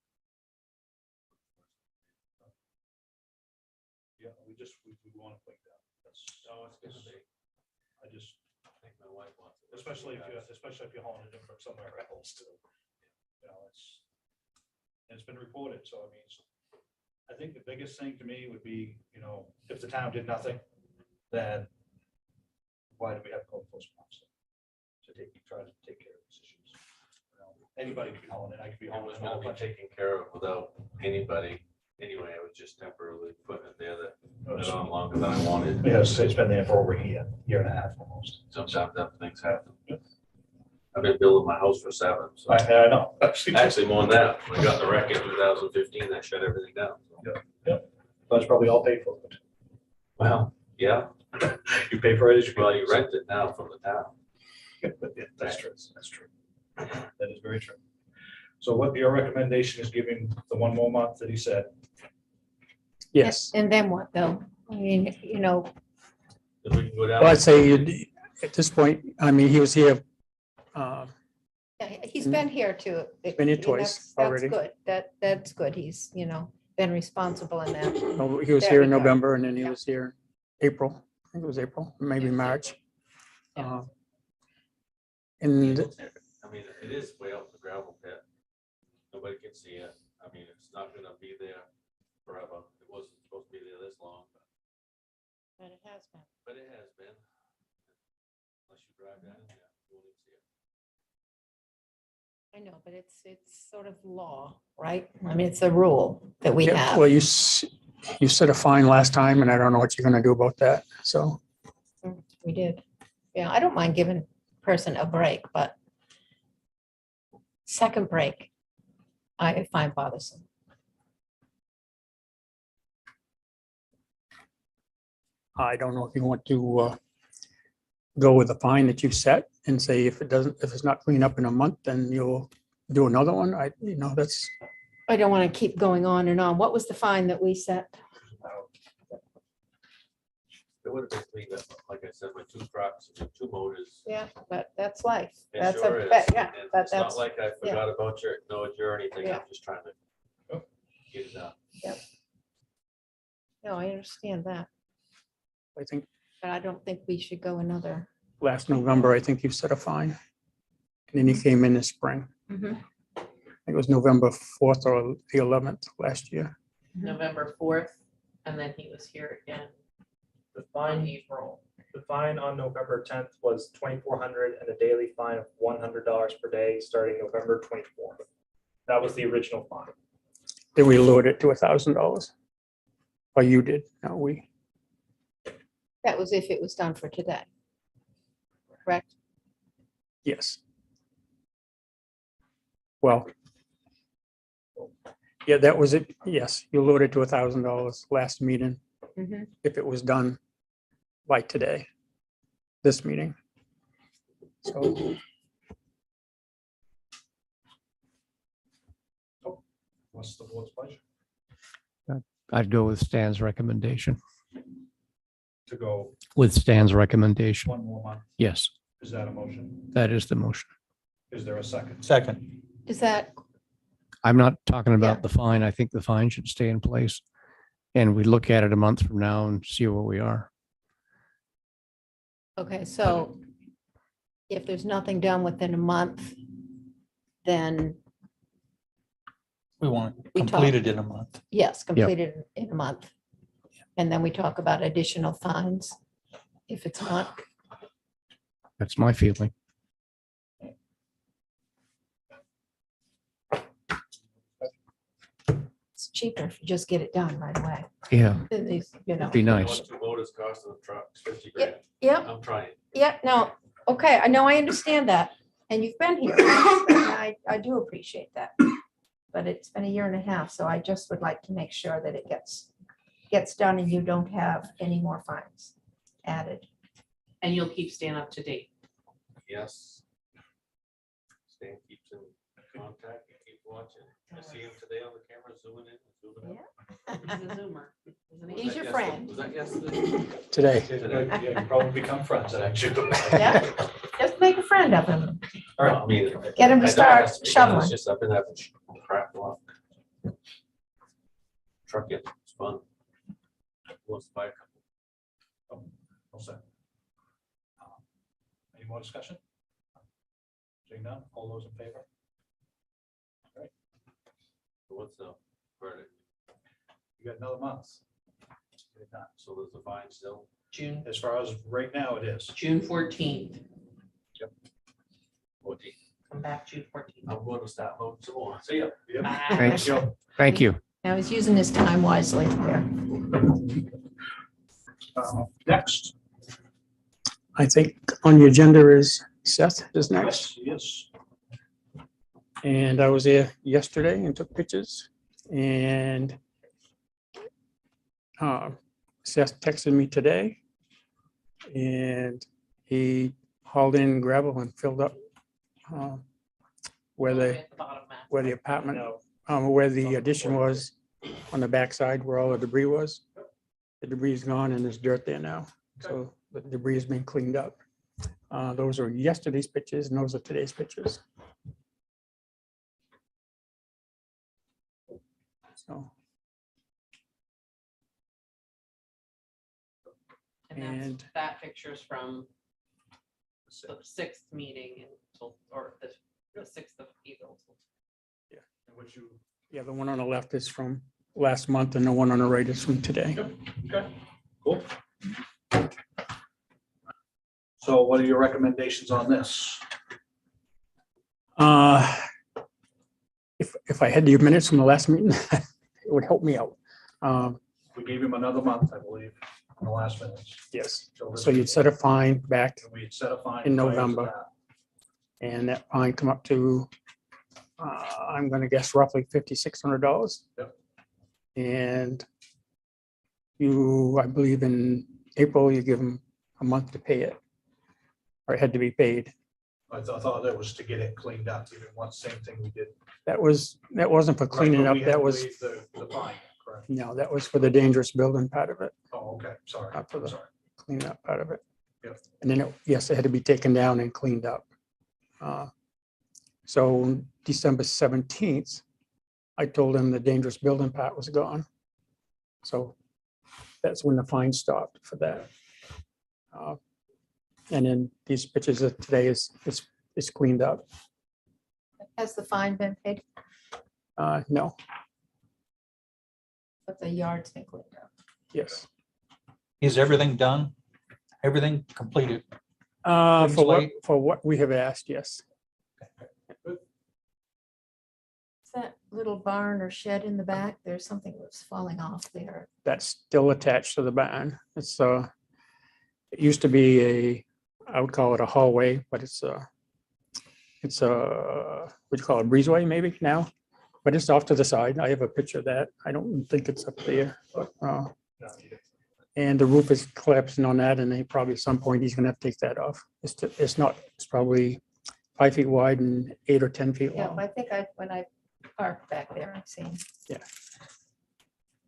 Yeah, we want to clean that. That's, Oh, it's gonna be, I just, I think my wife wants it. especially if you're hauling it in from somewhere else too. It's been reported, so I mean, I think the biggest thing to me would be, if the town did nothing, then why do we have code enforcement officer? To try to take care of these issues. Anybody could be hauling it, I could be It hauling was it. gonna be taken care of without anybody. Anyway, I was just temporarily putting it there that went on longer than I wanted. Yeah, it's been there for over a year and a half almost. Sometimes that things happen. I've been building my house for 7, so. I know. Actually, more than that, when I got the wreck in 2015, I shut everything down. That's probably all paid for. Well, yeah, You pay for it as you go. well, you rent it now from the town. That's true, that's true. That is very true. So what your recommendation is giving the one more month that he said? Yes. And then what though? I mean, Then we can go down. Well, I'd say at this point, I mean, he was here. he's been here too. Been here and twice that's already. good. That's good. He's, been responsible in that. He was That here in regard. November and then he Yeah. was here April. I think it was April, maybe Yeah, it's March. Yeah. And I mean, it is way out the gravel pit. Nobody can see it. I mean, it's not gonna be there forever. It wasn't supposed to be there this long, But it has been. but it has been. Unless you drive down in there, you won't even see it. I know, but it's sort of law, right? I mean, it's a rule that we yeah, have. well, you set a fine last time and I don't know what you're gonna do about that. So We did. Yeah, I don't mind giving a person a break, but second break, I find bothersome. I don't know if you want to go with the fine that you've set and say if it's not cleaned up in a month, then you'll do another one. That's, I don't want to keep going on and on. What was the fine that we set? It would have been cleaned up, like I said, my 2 trucks, and 2 motors. Yeah, but that's life. It That's sure a, is. yeah, And but It's not that's, like I forgot about you, ignored you or anything. Yeah. I'm just trying to get it done. no, I understand that, I think but I don't think we should go another. last November, I think you set a fine. And then he came in the spring. Mhm. I think it was November 4th or the 11th last year. November 4th, and then he was here again The in fine, April. the fine on November 10th was 2,400 and a daily fine of $100 per day, starting November 24th. That was the original fine. Then we lowered it to $1,000. Or you did, not we. That was if it was done for today. Correct? Yes. Well. Yeah, that was it. Yes, you lowered it to $1,000 last meeting Mhm. if it was done by today, this meeting. So What's the board's pleasure? I'd go with Stan's recommendation. to go With Stan's recommendation. one more month. Yes, Is that a motion? that is the motion. Is there a second? Second. Is that, I'm not talking Yeah. about the fine. I think the fine should stay in place. And we look at it a month from now and see where we are. okay, so if there's nothing done within a month, then We want it We talk- completed in a month. yes, completed in a month. And then we talk about additional fines if it's not. That's my feeling. It's cheaper if you just get it done right away. Yeah, At least, you know. be nice. What two motors cost in the truck, it's 50 Yeah. grand. Yeah, I'm trying. yeah, no, okay, I know, I understand that, and you've been here. I do appreciate that. But it's been a year and a half, so I just would like to make sure that it gets done and you don't have any more fines added. And you'll keep Stan up to date. Yes. Stan keeps in contact, you keep watching. I see him today on the camera zooming in, zooming out. He's a zoomer. isn't he? Was He's that your yesterday? friend. Was that yesterday? Today. Yeah, you probably become friends, actually. Yeah. Just make a friend of him. All right, I mean. Get him to I know it start has to be done, shoveling. It's just I've been having crap luck. Truck it, it's fun. Wants to buy a couple. All set. Any more discussion? Seeing none, all those in favor? What's the verdict? You got another month. Get it done. So there's a fine still? June, As far as right now, it is. June 14th. 14. Come back June 14th. I'm going to start loading some more. See ya. Yep. Bye. Thanks. Yep. Thank you. Now he's using his time wisely here. Next. I think on the agenda is Seth is next. Yes. And I was there yesterday and took pictures and Seth texted me today and he hauled in gravel and filled up where the At the bottom, Matt. where the apartment, where the addition was on the backside where all the debris was. The debris is gone and there's dirt there now. So the debris has been cleaned up. Those are yesterday's pictures and those are today's pictures. So, And and- that picture's from the 6th meeting until, or the 6th of April. What you, yeah, the one on the left is from last month and the one on the right is from today. okay, cool. So what are your recommendations on this? If I had the minutes from the last meeting, it would help me out. We gave him another month, I believe, in the last minutes. Yes, this so you'd set a fine back We had set a fine. in prior to November. that. and that fine come up to, I'm gonna guess roughly $5,600. Yep. And you, I believe in April, you give them a month to pay it. Or it had to be paid. I thought that was to get it cleaned up, even one, same thing we did. That wasn't for cleaning Right, up, but we had that to was, waive The fine, correct? no, that was for the dangerous building part of it, Oh, okay, sorry, Not for the- sorry. clean up part of it. Yep. And then, yes, it had to be taken down and cleaned up. So December 17th, I told him the dangerous building part was gone. So that's when the fine stopped for that. And then these pictures of today is cleaned up. Has the fine been paid? No, But the yard's been cleaned up. yes. Is everything done? Everything completed? For Things what, late? for what we have asked, yes. Is that little barn or shed in the back? There's something that's falling off there. That's still attached to the barn. It's it used to be I would call it a hallway, but it's a, what do you call it, breezeway maybe now? But it's off to the side. I have a picture of that. I don't think it's up there. But, and the roof is collapsing on that and they probably at some point he's gonna have to take that off. It's not, it's probably 5 feet wide and 8 or 10 feet Yeah, long. I think when I parked back there, I've seen. Yeah.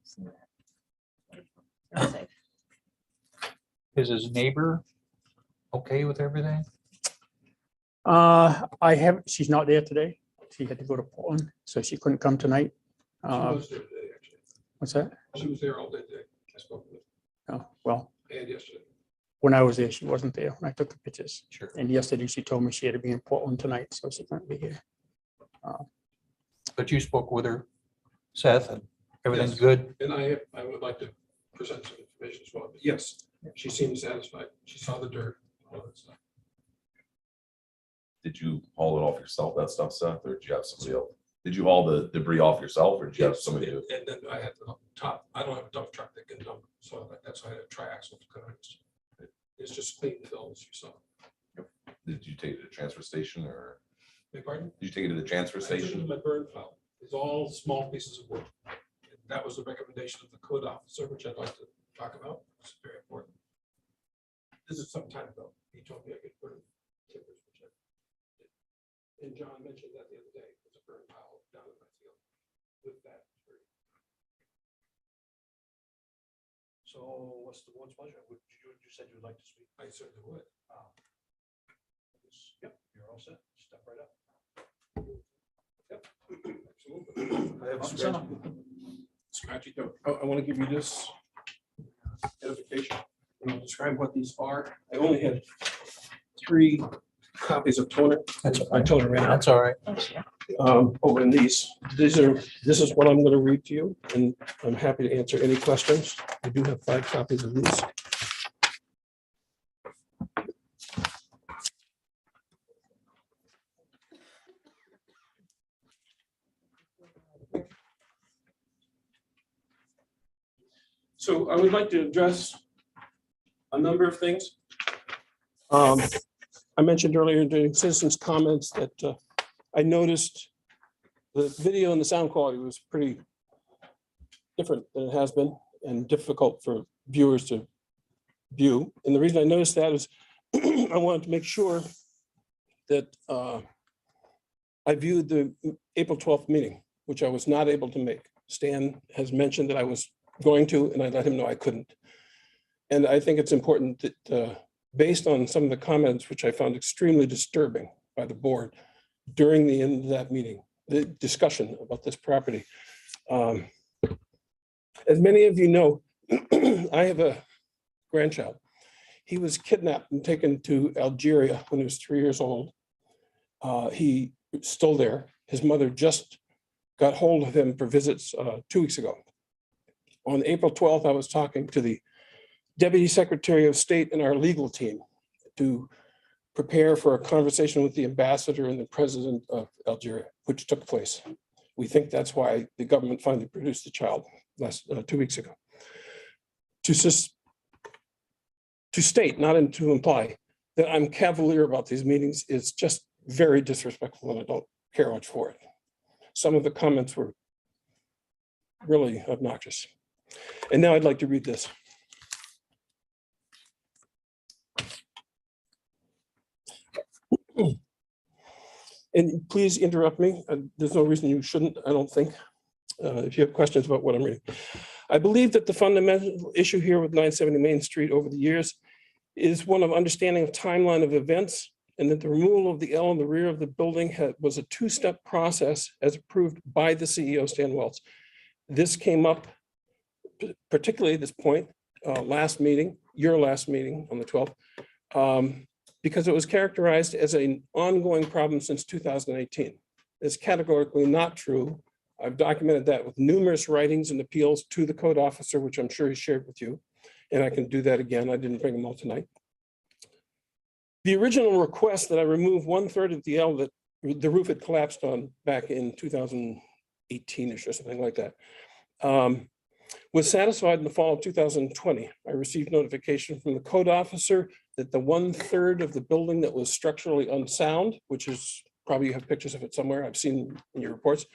seen that. You're safe. Is his neighbor okay with everything? I have, she's not there today. She had to go to Portland, so she couldn't come tonight. She was there today, actually. What's that? She was there all day today. I spoke with Oh, well, her and yesterday. when I was there, she wasn't there. when I took the pictures. Sure. And yesterday she told me she had to be in Portland tonight, so she couldn't be here. But you spoke with her, Seth, and everything's Yes. good? And I would like to present some information as well. But yes, she seemed satisfied. She saw the dirt, all that stuff. Did you haul it off yourself, that stuff, Seth, or did you have somebody else? Did you haul the debris off yourself, or did you have Yes, somebody do it? and then I had the top, I don't have a dump truck that can dump, so that's why I had a triaxle to cut it. It's just clean fill, as you saw. Did you take it to the transfer station, or Beg pardon? did you take it to the transfer I took it to station? my burn pile. It's all small pieces of wood. And that was the recommendation of the code officer, which I'd like to talk about. It's very important. This is some time ago. He told me I could burn timbers, which I did. And John mentioned that the other day, there's a burn pile down in my field with that. So what's the board's pleasure? You said you'd like to speak. I certainly would. Yep, you're all set. Step right up. Yep, absolutely. I have a scratchy note. I want to give you this edification. And I'll describe what these are. I only had 3 copies of toner. I told her right now. That's all right. Oh, and this is what I'm going to read to you, and I'm happy to answer any questions. I do have 5 copies of these. So I would like to address a number of things. I mentioned earlier during citizens' comments that I noticed the video and the sound quality was pretty different than it has been and difficult for viewers to view. And the reason I noticed that is I wanted to make sure that I viewed the April 12th meeting, which I was not able to make. Stan has mentioned that I was going to, and I let him know I couldn't. And I think it's important that based on some of the comments, which I found extremely disturbing by the board during the end of that meeting, the discussion about this property. As many of you know, I have a grandchild. He was kidnapped and taken to Algeria when he was 3 years old. He still there. His mother just got hold of him for visits 2 weeks ago. On April 12th, I was talking to the Deputy Secretary of State and our legal team to prepare for a conversation with the ambassador and the president of Algeria, which took place. We think that's why the government finally produced the child last 2 weeks ago. To state, not to imply, that I'm cavalier about these meetings is just very disrespectful, and I don't care much for it. Some of the comments were really obnoxious. And now I'd like to read this. And please interrupt me. There's no reason you shouldn't, I don't think, if you have questions about what I'm reading. I believe that the fundamental issue here with 970 Main Street over the years is one of understanding of timeline of events, and that the removal of the L in the rear of the building was a 2-step process as approved by the CEO, Stan Wells. This came up, particularly this point, last meeting, your last meeting on the 12th, because it was characterized as an ongoing problem since 2018. It's categorically not true. I've documented that with numerous writings and appeals to the code officer, which I'm sure he shared with you, and I can do that again. I didn't bring them all tonight. The original request that I remove 1/3 of the L that the roof had collapsed on back in 2018-ish or something like that, was satisfied in the fall of 2020. I received notification from the code officer that the 1/3 of the building that was structurally unsound, which is probably you have pictures of it somewhere, I've seen in your reports,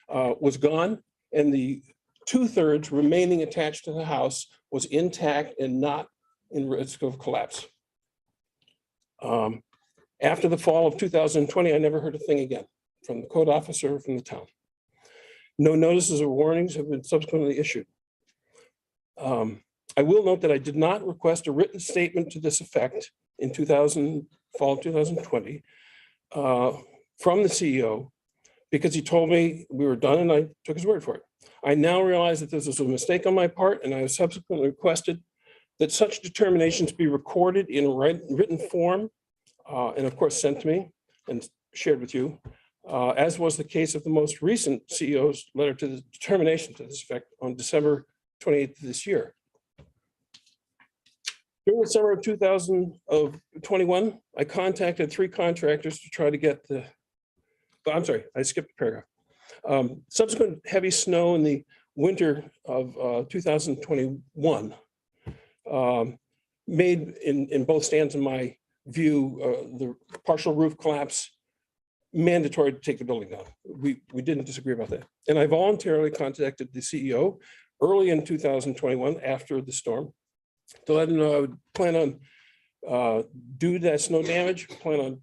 was gone, and the 2/3 remaining attached to the house was intact and not in risk of collapse. After the fall of 2020, I never heard a thing again from the code officer or from the town. No notices or warnings have been subsequently issued. I will note that I did not request a written statement to this effect in fall 2020 from the CEO, because he told me we were done and I took his word for it. I now realize that this was a mistake on my part, and I have subsequently requested that such determinations be recorded in written form and of course sent to me and shared with you, as was the case of the most recent CEO's letter to the determination to this effect on December 28th of this year. During the summer of 2021, I contacted 3 contractors to try to get the, I'm sorry, I skipped a paragraph. Subsequent heavy snow in the winter of 2021 made in both stands in my view, the partial roof collapse mandatory to take the building down. We didn't disagree about that. And I voluntarily contacted the CEO early in 2021 after the storm to let him know I would plan on, due to that snow damage, plan on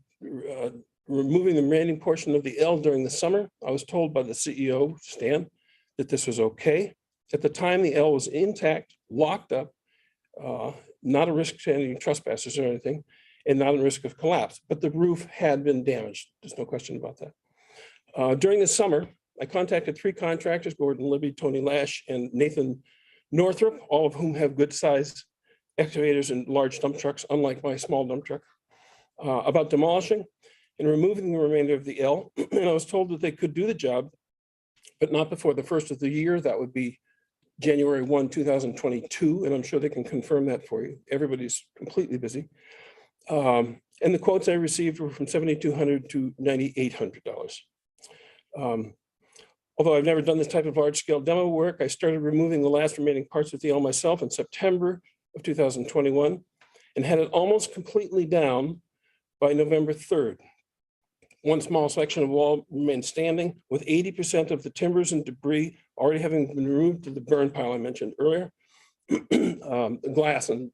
removing the remaining portion of the L during the summer. I was told by the CEO, Stan, that this was okay. At the time, the L was intact, locked up, not a risk to any trespassers or anything, and not a risk of collapse, but the roof had been damaged. There's no question about that. During the summer, I contacted 3 contractors, Gordon Libby, Tony Lash, and Nathan Northrop, all of whom have good sized excavators and large dump trucks, unlike my small dump truck, about demolishing and removing the remainder of the L. And I was told that they could do the job, but not before the first of the year. That would be January 1, 2022. And I'm sure they can confirm that for you. Everybody's completely busy. And the quotes I received were from $7,200 to $9,800. Although I've never done this type of large scale demo work, I started removing the last remaining parts of the L myself in September of 2021 and had it almost completely down by November 3rd. One small section of wall remained standing, with 80% of the timbers and debris already having been removed to the burn pile I mentioned earlier. The glass and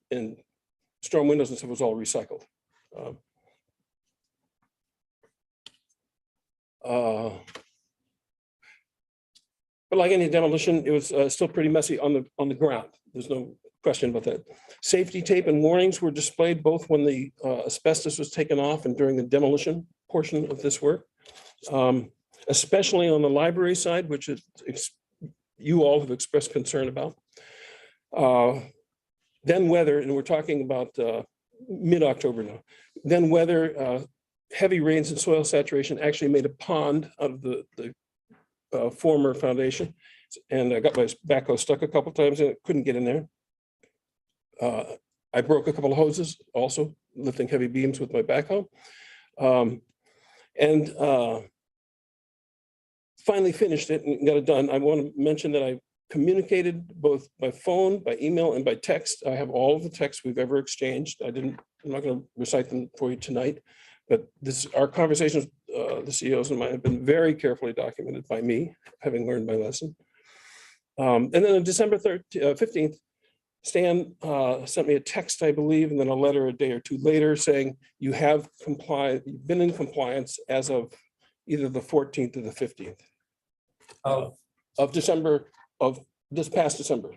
storm windows and stuff was all recycled. But like any demolition, it was still pretty messy on the ground. There's no question about that. Safety tape and warnings were displayed both when the asbestos was taken off and during the demolition portion of this work, especially on the library side, which is, you all have expressed concern about. Then weather, and we're talking about mid-October now, then weather, heavy rains and soil saturation actually made a pond out of the former foundation. And I got my backhoe stuck a couple times and it couldn't get in there. I broke a couple of hoses also, lifting heavy beams with my backhoe. And finally finished it and got it done. I want to mention that I communicated both by phone, by email, and by text. I have all of the texts we've ever exchanged. I'm not going to recite them for you tonight, but our conversations, the CEOs and mine, have been very carefully documented by me, having learned my lesson. And then on December 15th, Stan sent me a text, I believe, and then a letter a day or two later saying you have complied, you've been in compliance as of either the 14th or the 15th of December of this past December,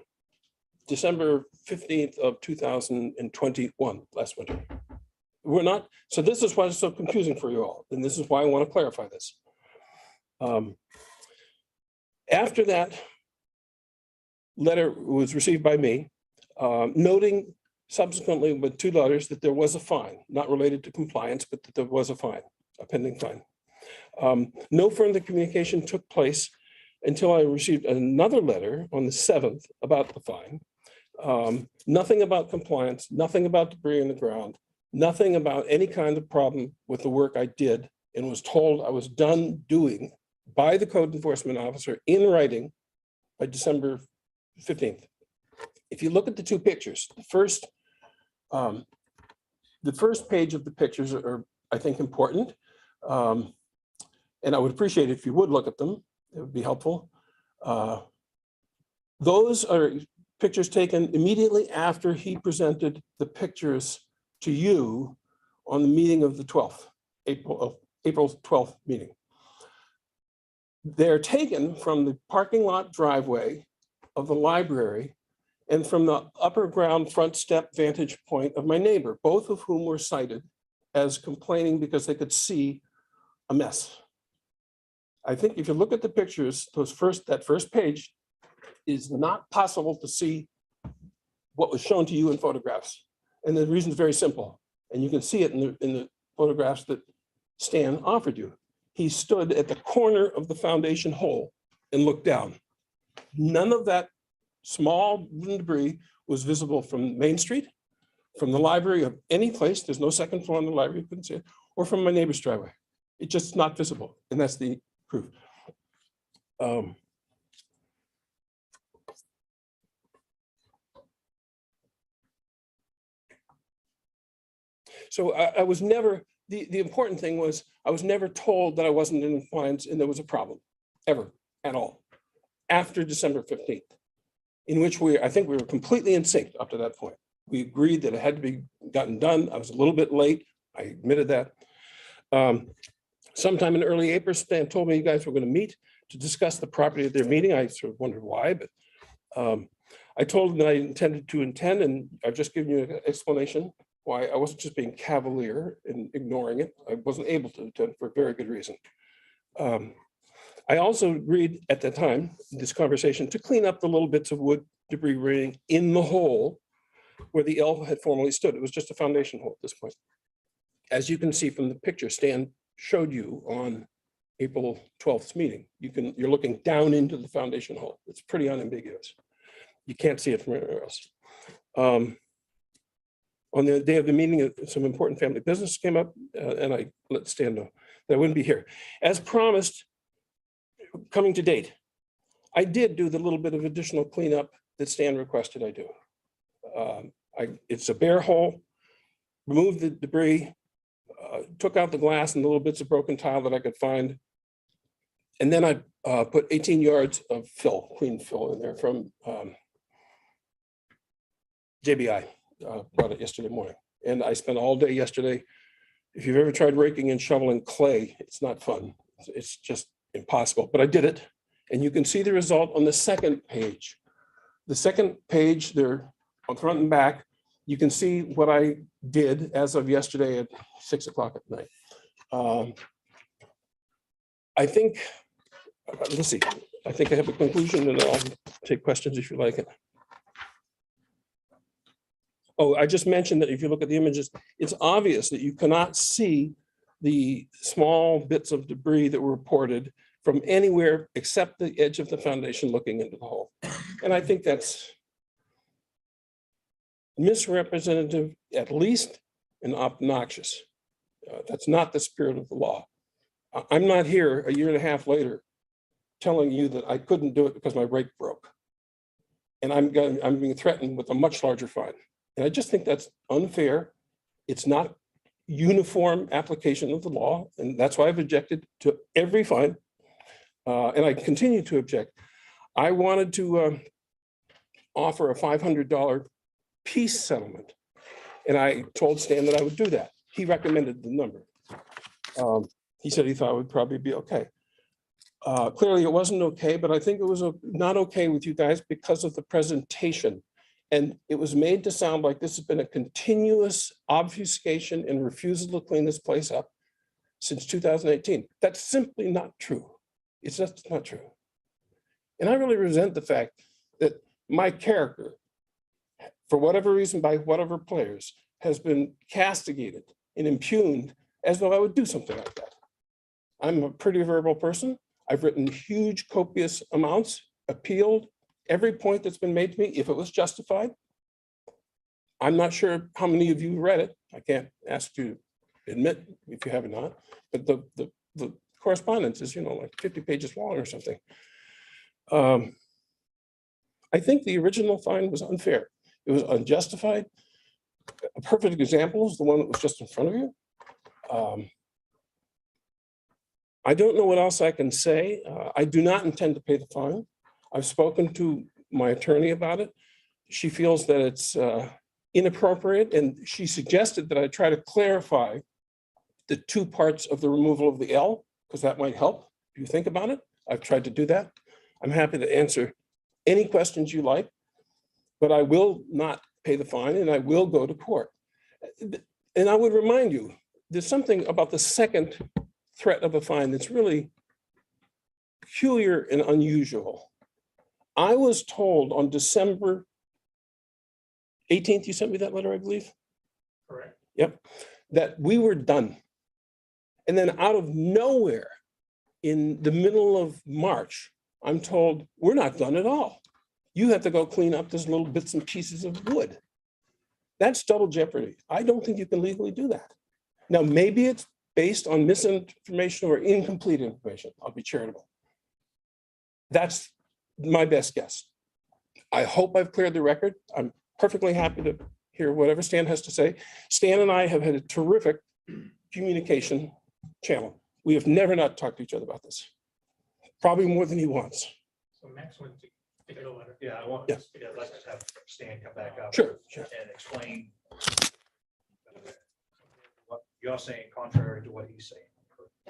December 15th of 2021, last winter. We're not, so this is why it's so confusing for you all. And this is why I want to clarify this. After that letter was received by me, noting subsequently with 2 letters that there was a fine, not related to compliance, but that there was a fine, a pending fine. No further communication took place until I received another letter on the 7th about the fine. Nothing about compliance, nothing about debris in the ground, nothing about any kind of problem with the work I did, and was told I was done doing by the code enforcement officer in writing by December 15th. If you look at the 2 pictures, the first page of the pictures are, I think, important. And I would appreciate it if you would look at them. It would be helpful. Those are pictures taken immediately after he presented the pictures to you on the meeting of the 12th, April 12th meeting. They're taken from the parking lot driveway of the library and from the upper ground front step vantage point of my neighbor, both of whom were cited as complaining because they could see a mess. I think if you look at the pictures, that first page is not possible to see what was shown to you in photographs. And the reason is very simple. And you can see it in the photographs that Stan offered you. He stood at the corner of the foundation hole and looked down. None of that small debris was visible from Main Street, from the library, of any place. There's no second floor in the library, you couldn't see it, or from my neighbor's driveway. It's just not visible. And that's the proof. So I was never, the important thing was I was never told that I wasn't in compliance and there was a problem, ever, at all, after December 15th, in which I think we were completely in sync up to that point. We agreed that it had to be gotten done. I was a little bit late. I admitted that. Sometime in early April, Stan told me you guys were going to meet to discuss the property at their meeting. I sort of wondered why, but I told him that I intended to attend, and I've just given you an explanation why I wasn't just being cavalier and ignoring it. I wasn't able to attend for a very good reason. I also agreed at the time, in this conversation, to clean up the little bits of wood debris remaining in the hole where the L had formerly stood. It was just a foundation hole at this point. As you can see from the picture Stan showed you on April 12th meeting, you're looking down into the foundation hole. It's pretty unambiguous. You can't see it from anywhere else. On the day of the meeting, some important family business came up, and I let Stan know that I wouldn't be here. As promised, coming to date, I did do the little bit of additional cleanup that Stan requested I do. It's a bare hole, removed the debris, took out the glass and the little bits of broken tile that I could find. And then I put 18 yards of fill, clean fill in there from JBI. Brought it yesterday morning. And I spent all day yesterday. If you've ever tried raking and shoveling clay, it's not fun. It's just impossible, but I did it. And you can see the result on the second page. The second page there on front and back, you can see what I did as of yesterday at 6 o'clock at night. I think, let's see, I think I have a conclusion and I'll take questions if you like it. Oh, I just mentioned that if you look at the images, it's obvious that you cannot see the small bits of debris that were reported from anywhere except the edge of the foundation looking into the hole. And I think that's misrepresentative, at least, and obnoxious. That's not the spirit of the law. I'm not here a year and a half later telling you that I couldn't do it because my rake broke. And I'm being threatened with a much larger fine. And I just think that's unfair. It's not uniform application of the law. And that's why I've objected to every fine. And I continue to object. I wanted to offer a $500 peace settlement. And I told Stan that I would do that. He recommended the number. He said he thought it would probably be okay. Clearly it wasn't okay, but I think it was not okay with you guys because of the presentation. And it was made to sound like this has been a continuous obfuscation and refusal to clean this place up since 2018. That's simply not true. It's just not true. And I really resent the fact that my character, for whatever reason, by whatever players, has been castigated and impugned as though I would do something like that. I'm a pretty verbal person. I've written huge, copious amounts, appealed every point that's been made to me, if it was justified. I'm not sure how many of you read it. I can't ask you to admit if you have not, but the correspondence is, like 50 pages long or something. I think the original fine was unfair. It was unjustified. A perfect example is the one that was just in front of you. I don't know what else I can say. I do not intend to pay the fine. I've spoken to my attorney about it. She feels that it's inappropriate, and she suggested that I try to clarify the two parts of the removal of the L, because that might help if you think about it. I've tried to do that. I'm happy to answer any questions you like. but I will not pay the fine and I will go to court. And I would remind you, there's something about the second threat of a fine that's really peculiar and unusual. I was told on December 18th, you sent me that letter, I believe? Correct. Yep, that we were done. And then out of nowhere, in the middle of March, I'm told, we're not done at all. You have to go clean up those little bits and pieces of wood. That's double jeopardy. I don't think you can legally do that. Now, maybe it's based on misinformation or incomplete information. I'll be charitable. That's my best guess. I hope I've cleared the record. I'm perfectly happy to hear whatever Stan has to say. Stan and I have had a terrific communication channel. We have never not talked to each other about this. Probably more than he wants. So Max went to get a letter. Yeah, I want, Yeah. I'd like to have Stan come back up. Sure, sure. And explain what you're saying contrary to what he's saying.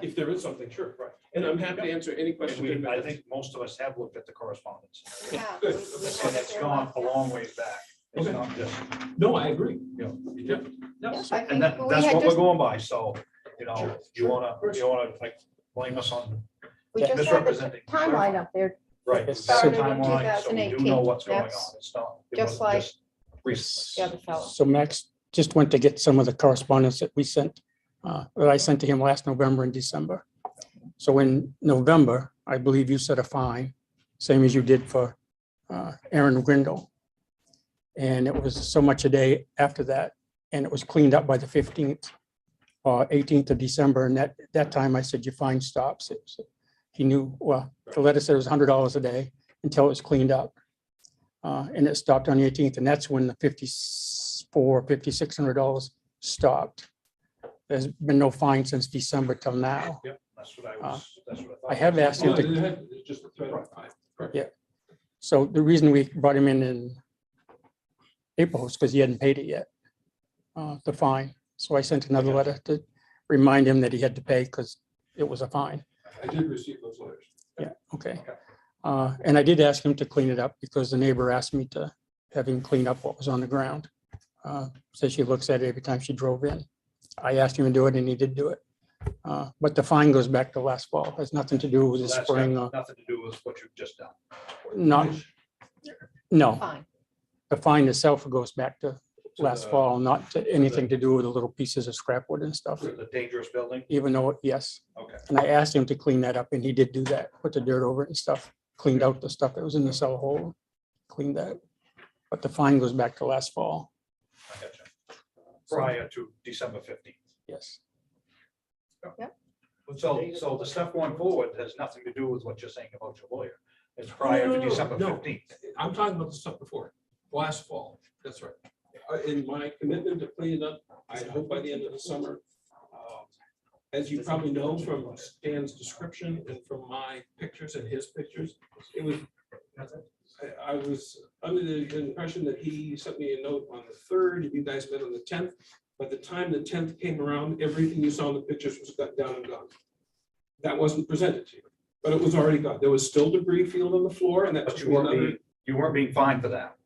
If there is something, sure, right. And I'm happy to answer any And questions. I think most of us have looked at the correspondence. Yeah. Good. we- we And it's have gone a long ways back. It's Okay. not just, No, I agree. you know. Yeah. Yes, I think And that, we that's had what we're just- going by. So, you know, Sure, you wanna like blame us on, We just had the misrepresenting. timeline up there, right? It we've got a started in timeline, so we do know 2018. what's going on. That's It's not. it just wasn't like recent. the other fellow. So Max just went to get some of the correspondence that we sent, that I sent to him last November and December. So in November, I believe you set a fine, same as you did for Aaron Grindle. And it was so much a day after that, and it was cleaned up by the 15th or 18th of December. And that time I said, your fine stops. He knew, well, the letter said it was $100 a day until it was cleaned up. And it stopped on the 18th, and that's when the $5,600 stopped. There's been no fine since December till now. Yep, that's what I was, that's what I thought. I have asked him to, It's just a threat of fine. Correct. Yeah. so the reason we brought him in April was because he hadn't paid it yet, the fine. So I sent another letter to remind him that he had to pay because it was a fine. I did receive those letters. Yeah, okay. And I did ask him to clean it up because the neighbor asked me to have him clean up what was on the ground. Says she looks at it every time she drove in. I asked him to do it and he did do it. But the fine goes back to last fall. Has nothing to do with So the that's spring. got nothing to do with what you've just done. Not, no, Fine. the fine itself goes back to last the- fall, not to anything to do with the little pieces of scrap wood and stuff, The dangerous building? even though, yes. Okay. And I asked him to clean that up and he did do that, put the dirt over it and stuff, cleaned out the stuff that was in the cellar hole, cleaned that. But the fine goes back to last fall, I gotcha. Prior to December 15th. yes. So the stuff going forward has nothing to do with what you're saying about your lawyer. It's prior to December No. 15th. I'm talking about the stuff before, last fall. That's right. In my commitment to clean it up, I hope by the end of the summer. As you probably know from Stan's description and from my pictures and his pictures, it was, I was under the impression that he sent me a note on the 3rd, and you guys met on the 10th. By the time the 10th came around, everything you saw in the pictures was cut down and gone. That wasn't presented to you, but it was already gone. There was still debris field on the floor, and that was But you weren't being fined for that.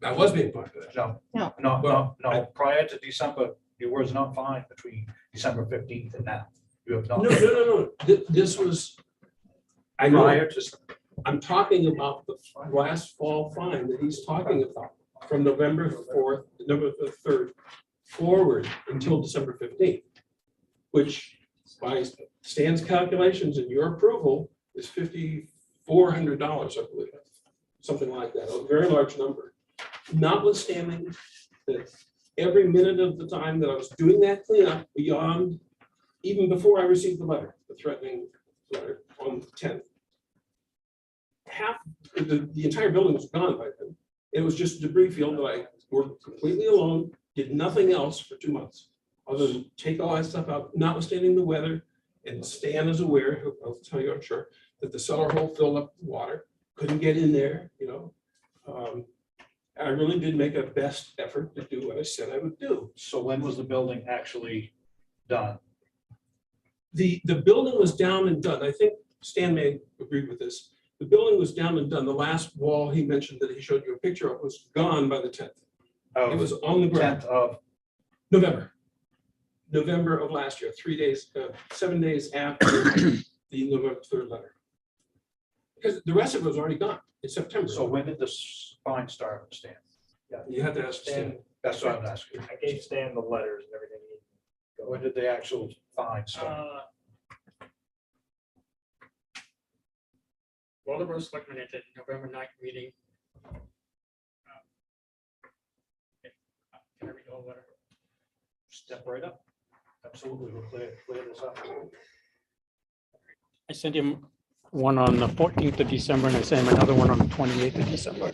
I was being fined for that. No. No. No, prior to December, you was not fined between December 15th and now. You have not. No. This was, I know, Prior to, I'm talking about the last fall fine that he's talking about from November 4th, November 3rd forward until December 15th, which by Stan's calculations and your approval is $5,400, I believe, something like that, a very large number. Notwithstanding that every minute of the time that I was doing that cleanup beyond, even before I received the letter, the threatening letter on the 10th, half, the entire building was gone by then. It was just a debris field that I worked completely alone, did nothing else for 2 months, other than take all that stuff out, notwithstanding the weather. And Stan is aware, I'll tell you, I'm sure, that the cellar hole filled up with water, couldn't get in there, you know. I really did make a best effort to do what I said I would do. so when was the building actually done? The building was down and done. I think Stan may agree with this. The building was down and done. The last wall he mentioned that he showed you a picture of was gone by the 10th. It was on the ground. 10th of, November. November of last year, 3 days, 7 days after the November 3rd letter. Because the rest of it was already gone in September. so when did this fine start, Stan? You have to ask Stan. Stan, That's what I'm asking. I gave Stan the letters and everything. he When needed did the actual fine to go. start? Waldeboro Selectmen at the November 9th meeting. Can I read the whole letter? Step right up. Absolutely, we'll clear this up. I sent him one on the 14th of December and I sent him another one on the 28th of December.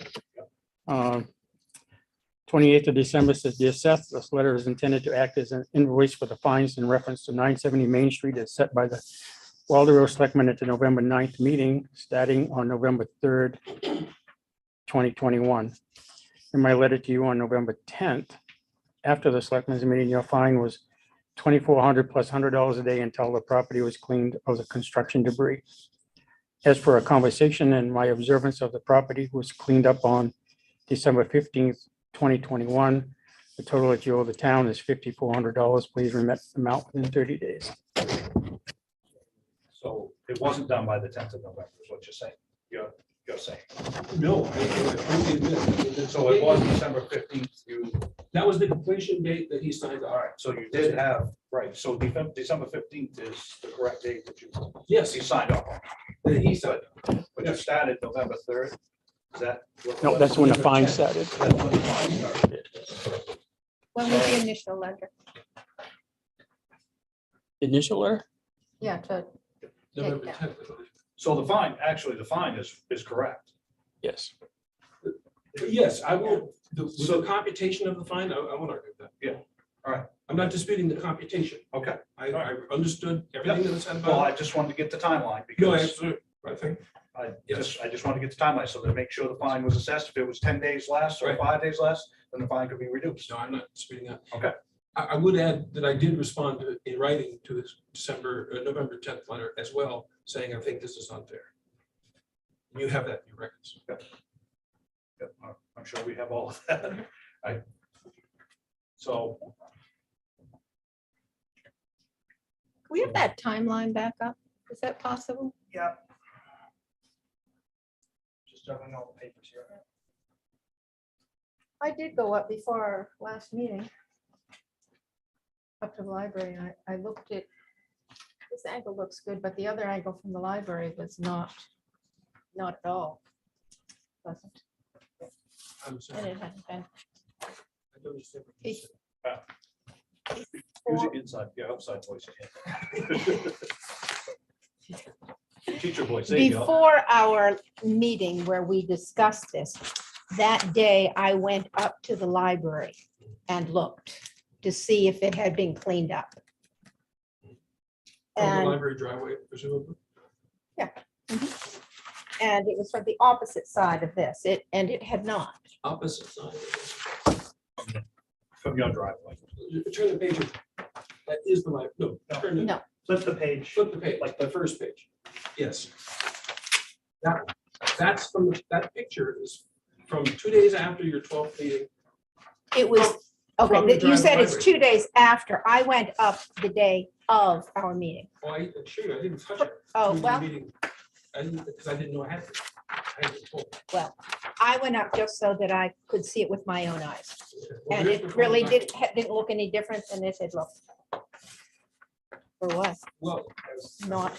28th of December says, "Dear Seth, this letter is intended to act as an invoice for the fines in reference to 970 Main Street as set by the Waldeboro Selectmen at the November 9th meeting, starting on November 3rd, 2021. In my letter to you on November 10th, after the Selectmen's meeting, your fine was $2,400 plus $100 a day until the property was cleaned of the construction debris. As for a conversation and my observance of the property was cleaned up on December 15th, 2021. The total that you owe the town is $5,400. Please remit the amount within 30 days. So it wasn't done by the 10th of November, is what you're saying. You're saying. No. I fully admit. So it was December 15th, That was the completion date that he signed all off. right, so you did have, right, so December 15th is the correct date that you Yes, signed off on. that he signed. But you started November 3rd, is that? No, that's when the fine started. That's when the fine started. When was the initial letter? Initial letter? Yeah, to, November Yeah. 10th. I believe. So the fine, actually, the fine is correct. Yes. Yes, I will, the computation of the fine, I won't argue with that. Yeah, all right. I'm not disputing the computation. Okay, I understood everything that was said well, about I it. just wanted to get the timeline No, because absolutely. I think, I Yes. just wanted to get the timeline so to make sure the fine was assessed. If it was 10 days less or Right. 5 days less, then the fine could be reduced. no, I'm not disputing that. Okay. I would add that I did respond to, in writing to his November 10th letter as well, saying I think this is unfair. You have that in your records. Yep, I'm sure we have all of that. Right. So, can we have that timeline back up? Is that possible? yeah, Just jumping all the papers here. I did go up before our last meeting. Up to the library, and I looked at, this angle looks good, but the other angle from the library was not at all. Wasn't, I'm and sorry. it hadn't been. I don't understand what you said. use it inside, yeah, outside voice. Teacher voice, there you go. Before our meeting where we discussed this, that day I went up to the library and looked to see if it had been cleaned up. From the And, library driveway, presumably. and it was from the opposite side of this, and it had not. Opposite side. From your driveway. Turn the page. That is the library. No, turn it. No, Flip the page. Flip the page, like the first page. Yes. That's from, that picture is from 2 days after your 12th meeting. it was, From okay, the you said it's library. 2 days after. I went up the day of our meeting. Oh, I assure you, I didn't touch it. Oh, during the well, meeting. I didn't, because I didn't know I had to. I hadn't told. well, I went up just so that I could see it with my own eyes. Well, And there's the it really phone. didn't look any different than it had looked. Or was Well, not.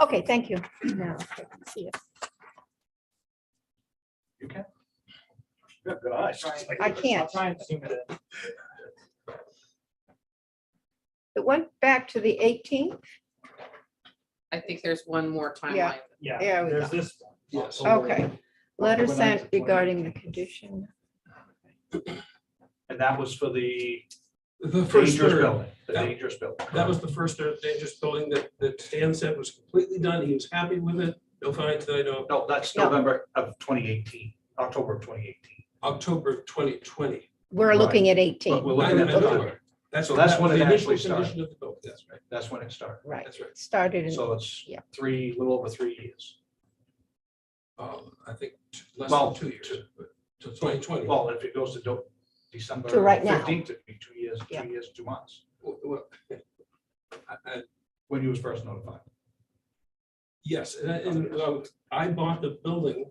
Okay, thank you. Now I can see it. You can. Yeah, good eyes. I can't. I'll try and zoom it in. It went back to the 18th. I think there's one more Yeah. timeline. Yeah, There we there's go. this one. yes. Okay. Letter October sent 9th, regarding the condition. And that was for the The first dangerous third, building, the Yeah. dangerous building. that was the first dangerous building that Stan said was completely done. He was happy with it. No fines that I know of. No, that's No. November of 2018, October of 2018. October of 2020. We're looking at 18. But we're looking at I know November. That's So that's that when was it the actually initial started. condition of the building. That's right. That's when it started. Right. That's right. Started in, So it's Yeah. little over 3 years. I think less Well, than 2 years, to 2020. Well, if it goes to December To right now. 15th, it'd be 2 years, Yeah. 2 years, 2 months, Well, when you was first notified. yes, I bought the building